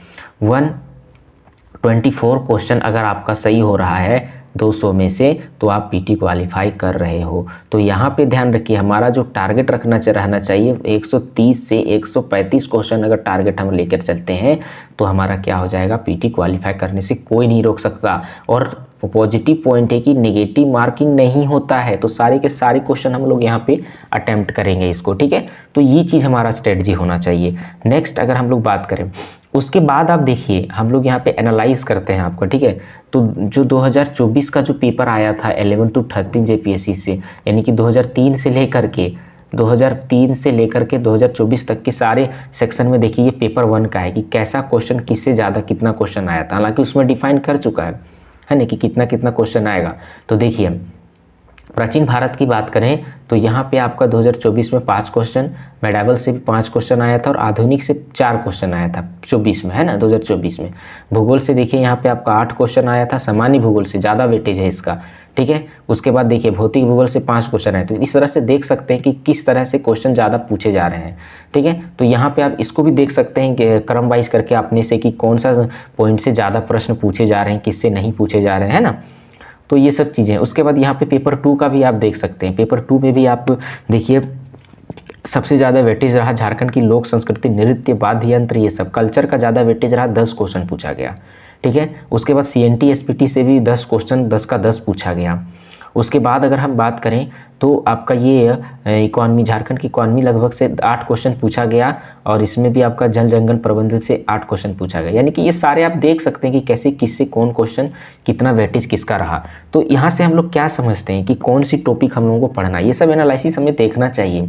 Speaker 1: 124 क्वेश्चन अगर आपका सही हो रहा है 200 में से, तो आप पीटी क्वालिफाई कर रहे हो। तो यहाँ पे ध्यान रखिए, हमारा जो टारगेट रहना चाहिए 130 से 135 क्वेश्चन अगर टारगेट हम लेकर चलते हैं तो हमारा क्या हो जाएगा, पीटी क्वालिफाई करने से कोई नहीं रोक सकता। और पॉजिटिव पॉइंट है कि नेगेटिव मार्किंग नहीं होता है, तो सारे के सारे क्वेश्चन हम लोग यहाँ पे अटेम्प्ट करेंगे इसको, ठीक है। तो ये चीज़ हमारा स्ट्रेटजी होना चाहिए। नेक्स्ट अगर हम लोग बात करें, उसके बाद आप देखिए हम लोग यहाँ पे एनालाइज करते हैं आपका, ठीक है। तो जो 2024 का जो पेपर आया था 11 to 13 जेपीएससी से, यानी कि 2003 से लेकर के 2024 तक के सारे सेक्शन में देखिए ये पेपर 1 का है कि कैसा क्वेश्चन, किससे ज़्यादा कितना क्वेश्चन आया था। हालांकि उसमें डिफाइन कर चुका है ना कि कितना कितना क्वेश्चन आएगा। तो देखिए प्राचीन भारत की बात करें तो यहाँ पे आपका 2024 में 5 क्वेश्चन, मेडावल से भी 5 क्वेश्चन आया था और आधुनिक से 4 क्वेश्चन आया था 24 में, है ना 2024 में। भूगोल से देखिए यहाँ पे आपका 8 क्वेश्चन आया था, सामान्य भूगोल से ज़्यादा वेटेज है इसका, ठीक है। उसके बाद देखिए भौतिक भूगोल से 5 क्वेश्चन आए थे। इस तरह से देख सकते हैं कि किस तरह से क्वेश्चन ज़्यादा पूछे जा रहे हैं, ठीक है। तो यहाँ पे आप इसको भी देख सकते हैं कि क्रम वाइज करके अपने से कि कौन सा पॉइंट से ज़्यादा प्रश्न पूछे जा रहे हैं, किससे नहीं पूछे जा रहे हैं, है ना। तो ये सब चीज़ें। उसके बाद यहाँ पे पेपर 2 का भी आप देख सकते हैं। पेपर 2 में भी आप देखिए सबसे ज़्यादा वेटेज रहा झारखंड की लोक संस्कृति, नृत्य, वाद्य यंत्र, ये सब कल्चर का ज़्यादा वेटेज रहा, 10 क्वेश्चन पूछा गया, ठीक है। उसके बाद CNT SPT से भी 10 क्वेश्चन 10 का 10 पूछा गया। उसके बाद अगर हम बात करें तो आपका ये इकॉनमी, झारखंड की इकॉनमी लगभग से 8 क्वेश्चन पूछा गया और इसमें भी आपका जल जंगल प्रबंधन से 8 क्वेश्चन पूछा गया। यानी कि ये सारे आप देख सकते हैं कि कैसे किससे कौन क्वेश्चन कितना वेटेज किसका रहा। तो यहाँ से हम लोग क्या समझते हैं कि कौन सी टॉपिक हम लोगों को पढ़ना है, ये सब एनालिसिस हमें देखना चाहिए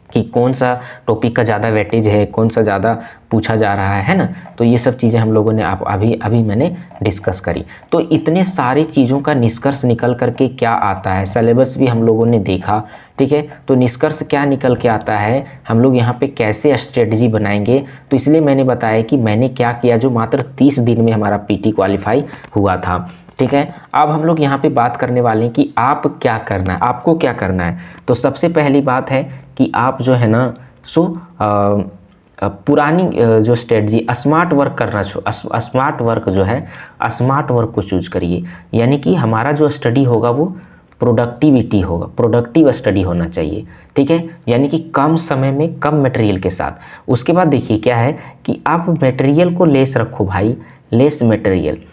Speaker 1: कि कौन सा टॉपिक का ज़्यादा वेटेज है, कौन सा ज़्यादा पूछा जा रहा है ना। तो ये सब चीज़ें हम लोगों ने आप अभी मैंने डिस्कस करी। तो इतने सारी चीज़ों का निष्कर्ष निकल करके क्या आता है, सिलेबस भी हम लोगों ने देखा, ठीक है। तो निष्कर्ष क्या निकल के आता है, हम लोग यहाँ पे कैसे स्ट्रेटजी बनाएंगे। तो इसलिए मैंने बताया कि मैंने क्या किया, जो मात्र 30 दिन में हमारा पीटी क्वालिफाई हुआ था, ठीक है। अब हम लोग यहाँ पे बात करने वाले हैं कि आप क्या करना है, आपको क्या करना है। तो सबसे पहली बात है कि आप जो है ना पुरानी जो स्ट्रेटजी स्मार्ट वर्क करना, स्मार्ट वर्क जो है स्मार्ट वर्क को चूज करिए। यानी कि हमारा जो स्टडी होगा वो प्रोडक्टिविटी होगा, प्रोडक्टिव स्टडी होना चाहिए, ठीक है। यानी कि कम समय में कम मटेरियल के साथ। उसके बाद देखिए क्या है कि आप मटेरियल को लेस रखो भाई, लेस मटेरियल।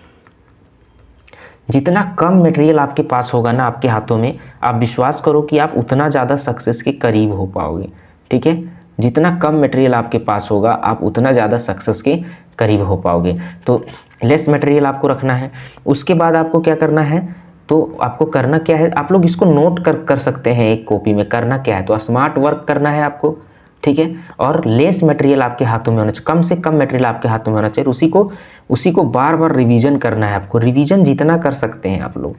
Speaker 1: जितना कम मटेरियल आपके पास होगा ना आपके हाथों में, आप विश्वास करो कि आप उतना ज़्यादा सक्सेस के करीब हो पाओगे, ठीक है। जितना कम मटेरियल आपके पास होगा आप उतना ज़्यादा सक्सेस के करीब हो पाओगे। तो लेस मटेरियल आपको रखना है। उसके बाद आपको क्या करना है, तो आपको करना क्या है, आप लोग इसको नोट कर सकते हैं एक कॉपी में। करना क्या है, तो स्मार्ट वर्क करना है आपको, ठीक है। और लेस मटेरियल आपके हाथों में होना चाहिए, कम से कम मटेरियल आपके हाथों में होना चाहिए। उसी को बार बार रिवीजन करना है आपको। रिवीजन जितना कर सकते हैं आप लोग,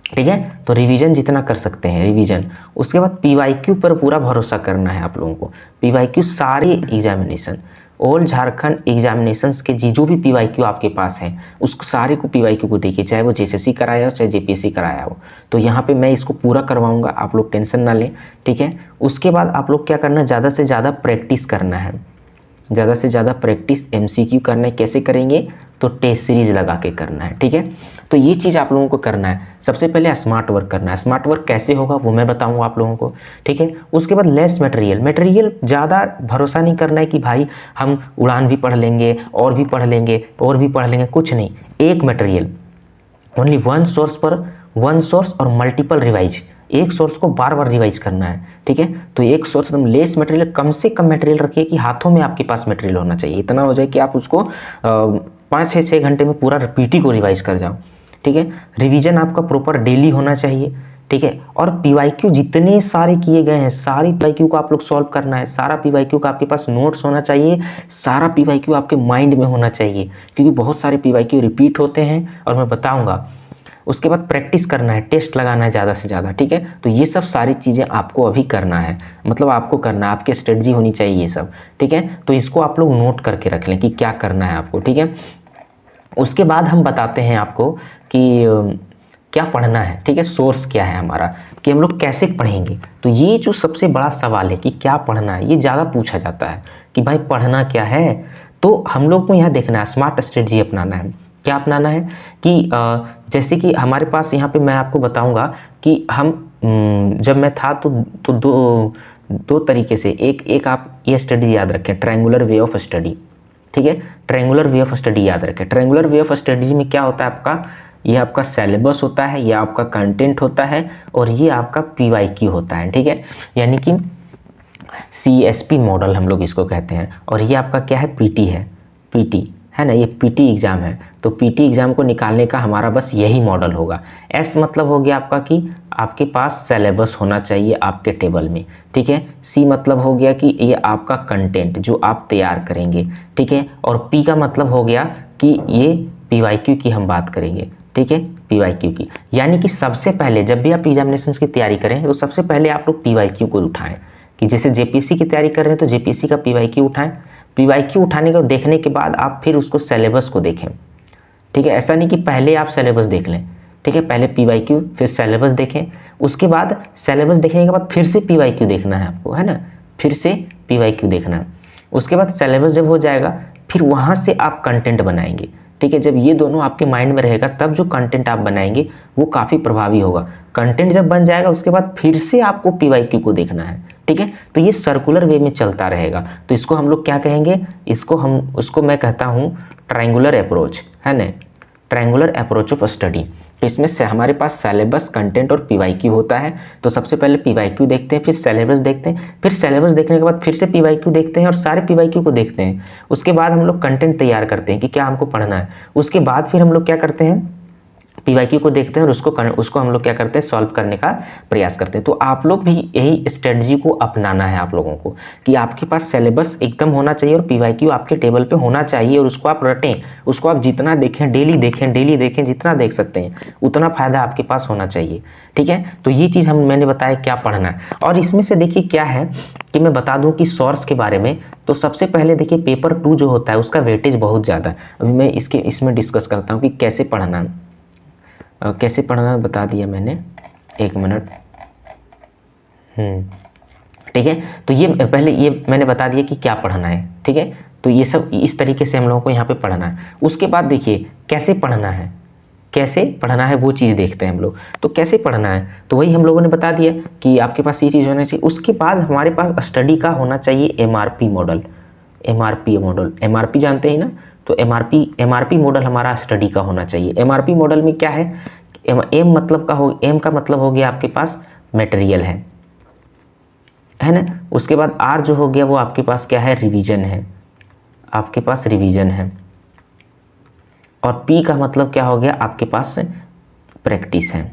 Speaker 1: ठीक है। तो रिवीजन जितना कर सकते हैं रिवीजन। उसके बाद PYQ पर पूरा भरोसा करना है आप लोगों को। PYQ सारे एग्जामिनेशन, ऑल झारखंड एग्जामिनेशंस के जो भी PYQ आपके पास हैं उसको सारे को PYQ को देखिए, चाहे वो JSSC कराया हो चाहे JPSC कराया हो। तो यहाँ पे मैं इसको पूरा करवाऊंगा, आप लोग टेंशन ना लें, ठीक है। उसके बाद आप लोग क्या करना है, ज़्यादा से ज़्यादा प्रैक्टिस करना है, ज़्यादा से ज़्यादा प्रैक्टिस MCQ करना है। कैसे करेंगे, तो टेस्ट सीरीज लगा के करना है, ठीक है। तो ये चीज़ आप लोगों को करना है। सबसे पहले स्मार्ट वर्क करना है। स्मार्ट वर्क कैसे होगा वो मैं बताऊंगा आप लोगों को, ठीक है। उसके बाद लेस मटेरियल ज़्यादा भरोसा नहीं करना है कि भाई हम उड़ान भी पढ़ लेंगे और भी पढ़ लेंगे और भी पढ़ लेंगे, कुछ नहीं। एक मटेरियल, ओनली वन सोर्स और मल्टीपल रिवाइज। एक सोर्स को बार बार रिवाइज करना है, ठीक है। तो एक सोर्स एकदम लेस मटेरियल, कम से कम मटेरियल रखिए कि हाथों में आपके पास मटेरियल होना चाहिए। इतना हो जाए कि आप उसको 5-6 घंटे में पूरा पीटी को रिवाइज कर जाओ, ठीक है। रिवीजन आपका प्रॉपर डेली होना चाहिए, ठीक है। और PYQ जितने सारे किए गए हैं सारी PYQ को आप लोग सॉल्व करना है। सारा PYQ का आपके पास नोट्स होना चाहिए, सारा PYQ आपके माइंड में होना चाहिए, क्योंकि बहुत सारे PYQ रिपीट होते हैं और मैं बताऊंगा। उसके बाद प्रैक्टिस करना है, टेस्ट लगाना है ज़्यादा से ज़्यादा, ठीक है। तो ये सब सारी चीज़ें आपको अभी करना है, मतलब आपको करना है, आपकी स्ट्रेटजी होनी चाहिए ये सब, ठीक है। तो इसको आप लोग नोट करके रख लें कि क्या करना है आपको, ठीक है। उसके बाद हम बताते हैं आपको कि क्या पढ़ना है, ठीक है। सोर्स क्या है हमारा, कि हम लोग कैसे पढ़ेंगे। तो ये जो सबसे बड़ा सवाल है कि क्या पढ़ना है, ये ज़्यादा पूछा जाता है कि भाई पढ़ना क्या है। तो हम लोग को यहाँ देखना है, स्मार्ट स्ट्रेटजी अपनाना है। क्या अपनाना है कि जैसे कि हमारे पास यहाँ पे मैं आपको बताऊंगा कि हम जब मैं था तो दो तरीके से, एक आप ये स्टडी याद रखें, ट्रायंगुलर वे ऑफ स्टडी, ठीक है। ट्रायंगुलर वे ऑफ स्टडी याद रखें। ट्रायंगुलर वे ऑफ स्टडी में क्या होता है आपका, ये आपका सिलेबस होता है, ये आपका कंटेंट होता है और ये आपका PYQ होता है, ठीक है। यानी कि CSP मॉडल हम लोग इसको कहते हैं। और ये आपका क्या है, PT है, PT है ना, ये PT एग्जाम है। तो PT एग्जाम को निकालने का हमारा बस यही मॉडल होगा। S मतलब हो गया आपका कि आपके पास सिलेबस होना चाहिए आपके टेबल में, ठीक है। C मतलब हो गया कि ये आपका कंटेंट जो आप तैयार करेंगे, ठीक है। और P का मतलब हो गया कि ये PYQ की हम बात करेंगे, ठीक है, PYQ की। यानी कि सबसे पहले जब भी आप एग्जामिनेशन की तैयारी करें तो सबसे पहले आप लोग PYQ को उठाएं, कि जैसे JPSC की तैयारी कर रहे हैं तो JPSC का PYQ उठाएं। PYQ उठाने को देखने के बाद आप फिर उसको सिलेबस को देखें, ठीक है। ऐसा नहीं कि पहले आप सिलेबस देख लें, ठीक है, पहले PYQ फिर सिलेबस देखें, उसके बाद सिलेबस देखने के बाद फिर से PYQ देखना है आपको, है ना, फिर से PYQ देखना है। उसके बाद सिलेबस जब हो जाएगा फिर वहाँ से आप कंटेंट बनाएंगे, ठीक है। जब ये दोनों आपके माइंड में रहेगा तब जो कंटेंट आप बनाएंगे वो काफ़ी प्रभावी होगा। कंटेंट जब बन जाएगा उसके बाद फिर से आपको PYQ को देखना है, ठीक है। तो ये सर्कुलर वे में चलता रहेगा। तो इसको हम लोग क्या कहेंगे, उसको मैं कहता हूँ ट्रायंगुलर अप्रोच, है ना, ट्रायंगुलर अप्रोच ऑफ स्टडी। तो इसमें से हमारे पास सिलेबस, कंटेंट और PYQ होता है। तो सबसे पहले PYQ देखते हैं, फिर सिलेबस देखते हैं, फिर सिलेबस देखने के बाद फिर से PYQ देखते हैं और सारे PYQ को देखते हैं। उसके बाद हम लोग कंटेंट तैयार करते हैं कि क्या हमको पढ़ना है। उसके बाद फिर हम लोग क्या करते हैं, PYQ को देखते हैं और उसको हम लोग क्या करते हैं, सॉल्व करने का प्रयास करते हैं। तो आप लोग भी यही स्ट्रेटजी को अपनाना है आप लोगों को, कि आपके पास सिलेबस एकदम होना चाहिए और PYQ आपके टेबल पे होना चाहिए और उसको आप रटें, उसको आप जितना देखें, डेली देखें, जितना देख सकते हैं उतना फायदा आपके पास होना चाहिए, ठीक है। तो ये चीज़ मैंने बताया क्या पढ़ना है। और इसमें से देखिए क्या है कि मैं बता दूं कि सोर्स के बारे में। तो सबसे पहले देखिए पेपर 2 जो होता है उसका वेटेज बहुत ज़्यादा है। अभी मैं इसमें डिस्कस करता हूँ कि कैसे पढ़ना बता दिया मैंने, 1 मिनट, ठीक है। तो ये पहले ये मैंने बता दिया कि क्या पढ़ना है, ठीक है। तो ये सब इस तरीके से हम लोगों को यहाँ पे पढ़ना है। उसके बाद देखिए कैसे पढ़ना है वो चीज़ देखते हैं हम लोग। तो कैसे पढ़ना है तो वही हम लोगों ने बता दिया कि आपके पास ये चीज़ होना चाहिए। उसके बाद हमारे पास स्टडी का होना चाहिए MRP मॉडल। MRP जानते हैं ना, तो MRP मॉडल हमारा स्टडी का होना चाहिए। MRP मॉडल में क्या है, एम का मतलब हो गया आपके पास मटेरियल है ना। उसके बाद R जो हो गया वो आपके पास क्या है, रिवीजन है, आपके पास रिवीजन है। और P का मतलब क्या हो गया, आपके पास प्रैक्टिस है,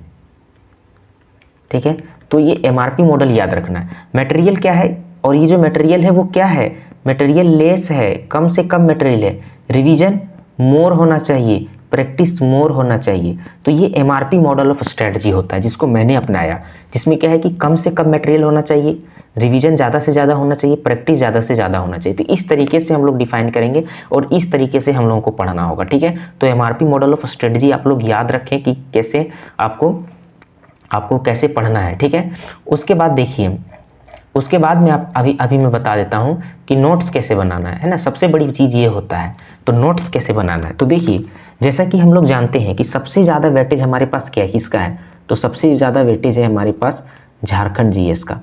Speaker 1: ठीक है। तो ये MRP मॉडल याद रखना है। मटेरियल क्या है, और ये जो मटेरियल है वो क्या है, मटेरियल लेस है, कम से कम मटेरियल है। रिवीजन मोर होना चाहिए, प्रैक्टिस मोर होना चाहिए। तो ये MRP मॉडल ऑफ स्ट्रेटजी होता है जिसको मैंने अपनाया, जिसमें क्या है कि कम से कम मटेरियल होना चाहिए, रिवीजन ज़्यादा से ज़्यादा होना चाहिए, प्रैक्टिस ज़्यादा से ज़्यादा होना चाहिए। तो इस तरीके से हम लोग डिफाइन करेंगे और इस तरीके से हम लोगों को पढ़ना होगा, ठीक है। तो MRP मॉडल ऑफ स्ट्रेटजी आप लोग याद रखें कि कैसे आपको कैसे पढ़ना है, ठीक है। उसके बाद देखिए, उसके बाद मैं अभी मैं बता देता हूँ कि नोट्स कैसे बनाना है ना। सबसे बड़ी चीज़ ये होता है, तो नोट्स कैसे बनाना है। तो देखिए जैसा कि हम लोग जानते हैं कि सबसे ज़्यादा वेटेज हमारे पास किसका है, तो सबसे ज़्यादा वेटेज है हमारे पास झारखंड GS का,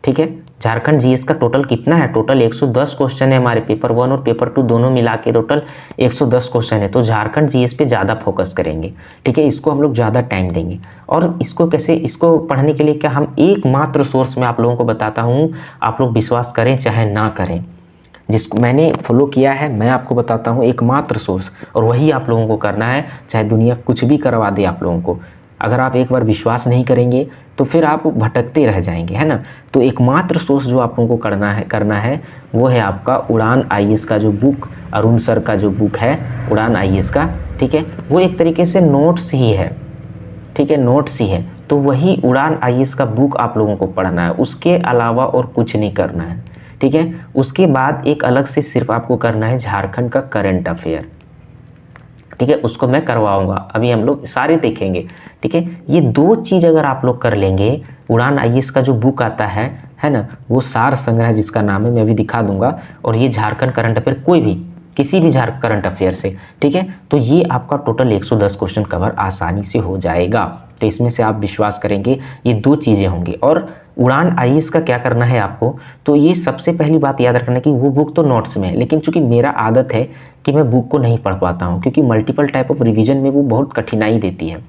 Speaker 1: ठीक है। झारखंड GS का टोटल कितना है, टोटल 110 क्वेश्चन है हमारे पेपर 1 और पेपर 2 दोनों मिला के टोटल 110 क्वेश्चन है। तो झारखंड GS पे ज़्यादा फोकस करेंगे, ठीक है। इसको हम लोग ज़्यादा टाइम देंगे। और इसको पढ़ने के लिए क्या हम एकमात्र सोर्स में आप लोगों को बताता हूँ, आप लोग विश्वास करें चाहे ना करें, जिसको मैंने फॉलो किया है मैं आपको बताता हूँ एकमात्र सोर्स, और वही आप लोगों को करना है, चाहे दुनिया कुछ भी करवा दे आप लोगों को। अगर आप एक बार विश्वास नहीं करेंगे तो फिर आप भटकते रह जाएंगे, है ना। तो एकमात्र सोर्स जो आप लोगों को करना है वो है आपका उड़ान IAS का जो बुक, अरुण सर का जो बुक है उड़ान IAS का, ठीक है। वो एक तरीके से नोट्स ही है, ठीक है, नोट्स ही है। तो वही उड़ान IAS का बुक आप लोगों को पढ़ना है, उसके अलावा और कुछ नहीं करना है, ठीक है। उसके बाद एक अलग से सिर्फ आपको करना है झारखंड का करंट अफेयर, ठीक है, उसको मैं करवाऊंगा, अभी हम लोग सारे देखेंगे, ठीक है। ये 2 चीज़ अगर आप लोग कर लेंगे, उड़ान IAS का जो बुक आता है ना, वो सार संग्रह जिसका नाम है मैं अभी दिखा दूंगा, और ये झारखंड करंट अफेयर कोई भी किसी भी करंट अफेयर से, ठीक है। तो ये आपका टोटल 110 क्वेश्चन कवर आसानी से हो जाएगा। तो इसमें से आप विश्वास करेंगे ये 2 चीज़ें होंगी। और उड़ान आईएएस का क्या करना है आपको, तो ये सबसे पहली बात याद रखना कि वो बुक तो नोट्स में है, लेकिन चूंकि मेरा आदत है कि मैं बुक को नहीं पढ़ पाता हूँ, क्योंकि मल्टीपल टाइप ऑफ रिवीजन में वो बहुत कठिनाई देती है।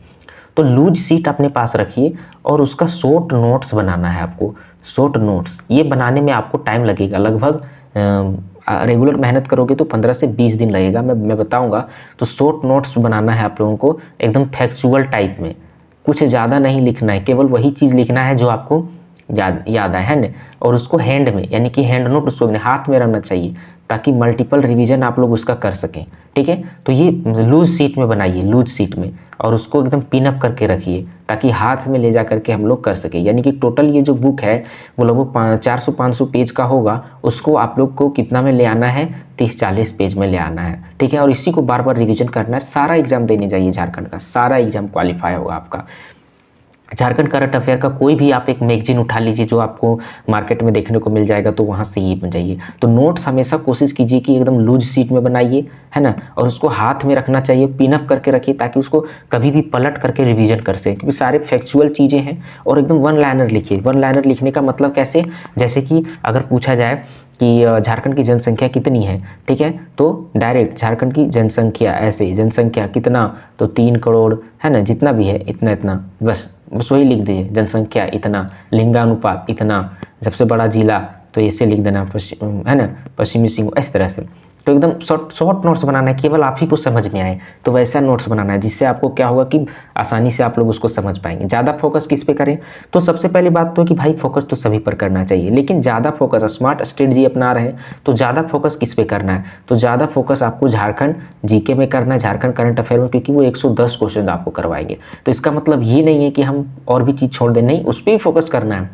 Speaker 1: तो लूज सीट अपने पास रखिए और उसका शॉर्ट नोट्स बनाना है आपको। शॉर्ट नोट्स ये बनाने में आपको टाइम लगेगा, लगभग रेगुलर मेहनत करोगे तो 15 से 20 दिन लगेगा, मैं बताऊंगा। तो शॉर्ट नोट्स बनाना है आप लोगों को एकदम फैक्चुअल टाइप में, कुछ ज़्यादा नहीं लिखना है, केवल वही चीज़ लिखना है जो आपको याद आए, है ना। और उसको हैंड में, यानी कि हैंड नोट उसको हाथ में रहना चाहिए, ताकि मल्टीपल रिवीजन आप लोग उसका कर सकें, ठीक है। तो ये लूज सीट में बनाइए, लूज सीट में, और उसको एकदम पिन अप करके रखिए ताकि हाथ में ले जा करके हम लोग कर सकें। यानी कि टोटल ये जो बुक है वो लगभग 400-500 पेज का होगा, उसको आप लोग को कितना में ले आना है, 30-40 पेज में ले आना है, ठीक है। और इसी को बार बार रिवीजन करना है। सारा एग्जाम देने जाइए, झारखंड का सारा एग्जाम क्वालिफाई होगा आपका। झारखंड करंट अफेयर का कोई भी आप एक मैगजीन उठा लीजिए जो आपको मार्केट में देखने को मिल जाएगा, तो वहाँ से ये बन जाइए। तो नोट्स हमेशा कोशिश कीजिए कि एकदम लूज सीट में बनाइए, है ना, और उसको हाथ में रखना चाहिए, पिन अप करके रखिए ताकि उसको कभी भी पलट करके रिवीजन कर सकें, क्योंकि सारे फैक्चुअल चीज़ें हैं। और एकदम वन लाइनर लिखिए। वन लाइनर लिखने का मतलब कैसे, जैसे कि अगर पूछा जाए कि झारखंड की जनसंख्या कितनी है, ठीक है, तो डायरेक्ट झारखंड की जनसंख्या, ऐसे जनसंख्या कितना, तो 3 करोड़, है ना, जितना भी है इतना इतना, बस वही लिख दीजिए, जनसंख्या इतना, लिंगानुपात इतना, सबसे बड़ा जिला तो ऐसे लिख देना, है ना, पश्चिमी सिंह, इस तरह से। तो एकदम शॉर्ट नोट्स बनाना है, केवल आप ही को समझ में आए, तो वैसा नोट्स बनाना है जिससे आपको क्या होगा कि आसानी से आप लोग उसको समझ पाएंगे। ज़्यादा फोकस किस पे करें, तो सबसे पहली बात तो कि भाई फोकस तो सभी पर करना चाहिए, लेकिन ज़्यादा फोकस, स्मार्ट स्ट्रेटजी अपना रहे तो ज़्यादा फोकस किस पे करना है, तो ज़्यादा फोकस आपको झारखंड जीके में करना है, झारखंड करंट अफेयर में, क्योंकि वो 110 क्वेश्चन आपको करवाएंगे। तो इसका मतलब ये नहीं है कि हम और भी चीज़ छोड़ दें, नहीं, उस पर भी फोकस करना है,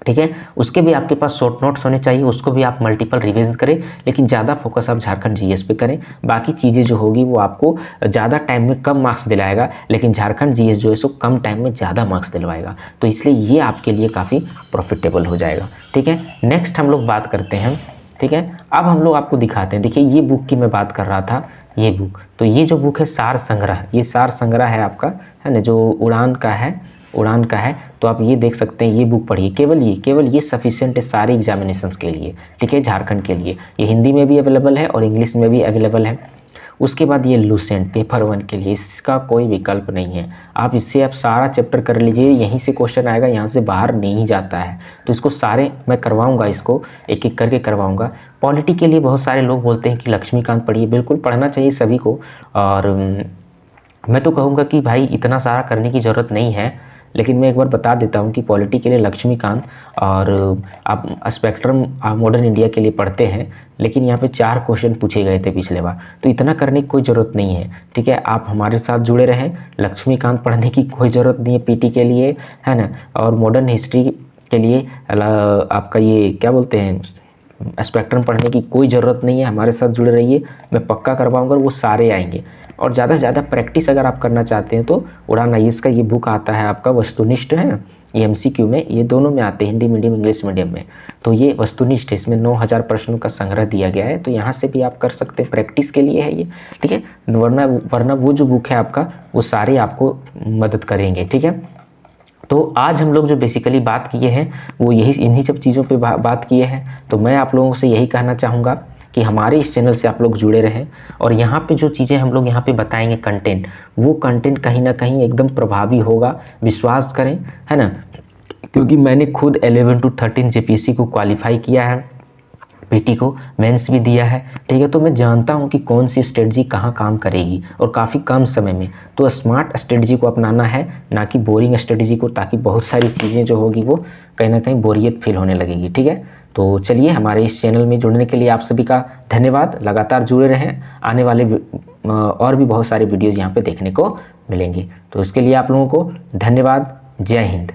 Speaker 1: ठीक है। उसके भी आपके पास शॉर्ट नोट्स होने चाहिए, उसको भी आप मल्टीपल रिवीजन करें, लेकिन ज़्यादा फोकस आप झारखंड जीएस पे करें। बाकी चीज़ें जो होगी वो आपको ज़्यादा टाइम में कम मार्क्स दिलाएगा, लेकिन झारखंड जीएस जो है सो कम टाइम में ज़्यादा मार्क्स दिलवाएगा। तो इसलिए ये आपके लिए काफ़ी प्रॉफिटेबल हो जाएगा, ठीक है। नेक्स्ट हम लोग बात करते हैं, ठीक है। अब हम लोग आपको दिखाते हैं, देखिए ये बुक की मैं बात कर रहा था, ये बुक, तो ये जो बुक है सार संग्रह, ये सार संग्रह है आपका, है ना, जो उड़ान का है। तो आप ये देख सकते हैं, ये बुक पढ़िए, केवल ये सफिशिएंट है सारे एग्जामिनेशंस के लिए, ठीक है, झारखंड के लिए। ये हिंदी में भी अवेलेबल है और इंग्लिश में भी अवेलेबल है। उसके बाद ये लूसेंट पेपर 1 के लिए, इसका कोई विकल्प नहीं है। आप इससे आप सारा चैप्टर कर लीजिए, यहीं से क्वेश्चन आएगा, यहाँ से बाहर नहीं जाता है। तो इसको सारे मैं करवाऊंगा, इसको एक एक करके करवाऊंगा। पॉलिटी के लिए बहुत सारे लोग बोलते हैं कि लक्ष्मीकांत पढ़िए, बिल्कुल पढ़ना चाहिए सभी को। और मैं तो कहूँगा कि भाई इतना सारा करने की ज़रूरत नहीं है, लेकिन मैं एक बार बता देता हूँ कि पॉलिटी के लिए लक्ष्मीकांत, और आप स्पेक्ट्रम मॉडर्न इंडिया के लिए पढ़ते हैं, लेकिन यहाँ पे 4 क्वेश्चन पूछे गए थे पिछले बार, तो इतना करने की कोई ज़रूरत नहीं है, ठीक है। आप हमारे साथ जुड़े रहें, लक्ष्मीकांत पढ़ने की कोई ज़रूरत नहीं है पीटी के लिए, है ना। और मॉडर्न हिस्ट्री के लिए आपका ये क्या बोलते हैं, स्पेक्ट्रम पढ़ने की कोई ज़रूरत नहीं है। हमारे साथ जुड़े रहिए, मैं पक्का करवाऊंगा, वो सारे आएंगे। और ज़्यादा से ज़्यादा प्रैक्टिस अगर आप करना चाहते हैं तो उड़ान आईएएस का ये बुक आता है आपका वस्तुनिष्ठ, है, ये एमसीक्यू में, ये दोनों में आते हैं, हिंदी मीडियम इंग्लिश मीडियम में। तो ये वस्तुनिष्ठ है, इसमें 9000 प्रश्नों का संग्रह दिया गया है, तो यहाँ से भी आप कर सकते हैं, प्रैक्टिस के लिए है ये, ठीक है। वरना वो जो बुक है आपका, वो सारे आपको मदद करेंगे, ठीक है। तो आज हम लोग जो बेसिकली बात किए हैं वो इन्हीं सब चीज़ों पे बात किए हैं। तो मैं आप लोगों से यही कहना चाहूँगा कि हमारे इस चैनल से आप लोग जुड़े रहें, और यहाँ पे जो चीज़ें हम लोग यहाँ पे बताएंगे कंटेंट, वो कंटेंट कहीं ना कहीं एकदम प्रभावी होगा, विश्वास करें, है ना। क्योंकि मैंने खुद 11 to 13 जेपीएससी को क्वालिफाई किया है, पीटी को मेंस भी दिया है, ठीक है। तो मैं जानता हूँ कि कौन सी स्ट्रेटजी कहाँ काम करेगी और काफ़ी कम समय में। तो स्मार्ट स्ट्रेटजी को अपनाना है, ना कि बोरिंग स्ट्रेटजी को, ताकि बहुत सारी चीज़ें जो होगी वो कहीं ना कहीं बोरियत फील होने लगेगी, ठीक है। तो चलिए, हमारे इस चैनल में जुड़ने के लिए आप सभी का धन्यवाद। लगातार जुड़े रहें, आने वाले और भी बहुत सारे वीडियोज़ यहाँ पे देखने को मिलेंगे। तो इसके लिए आप लोगों को धन्यवाद। जय हिंद।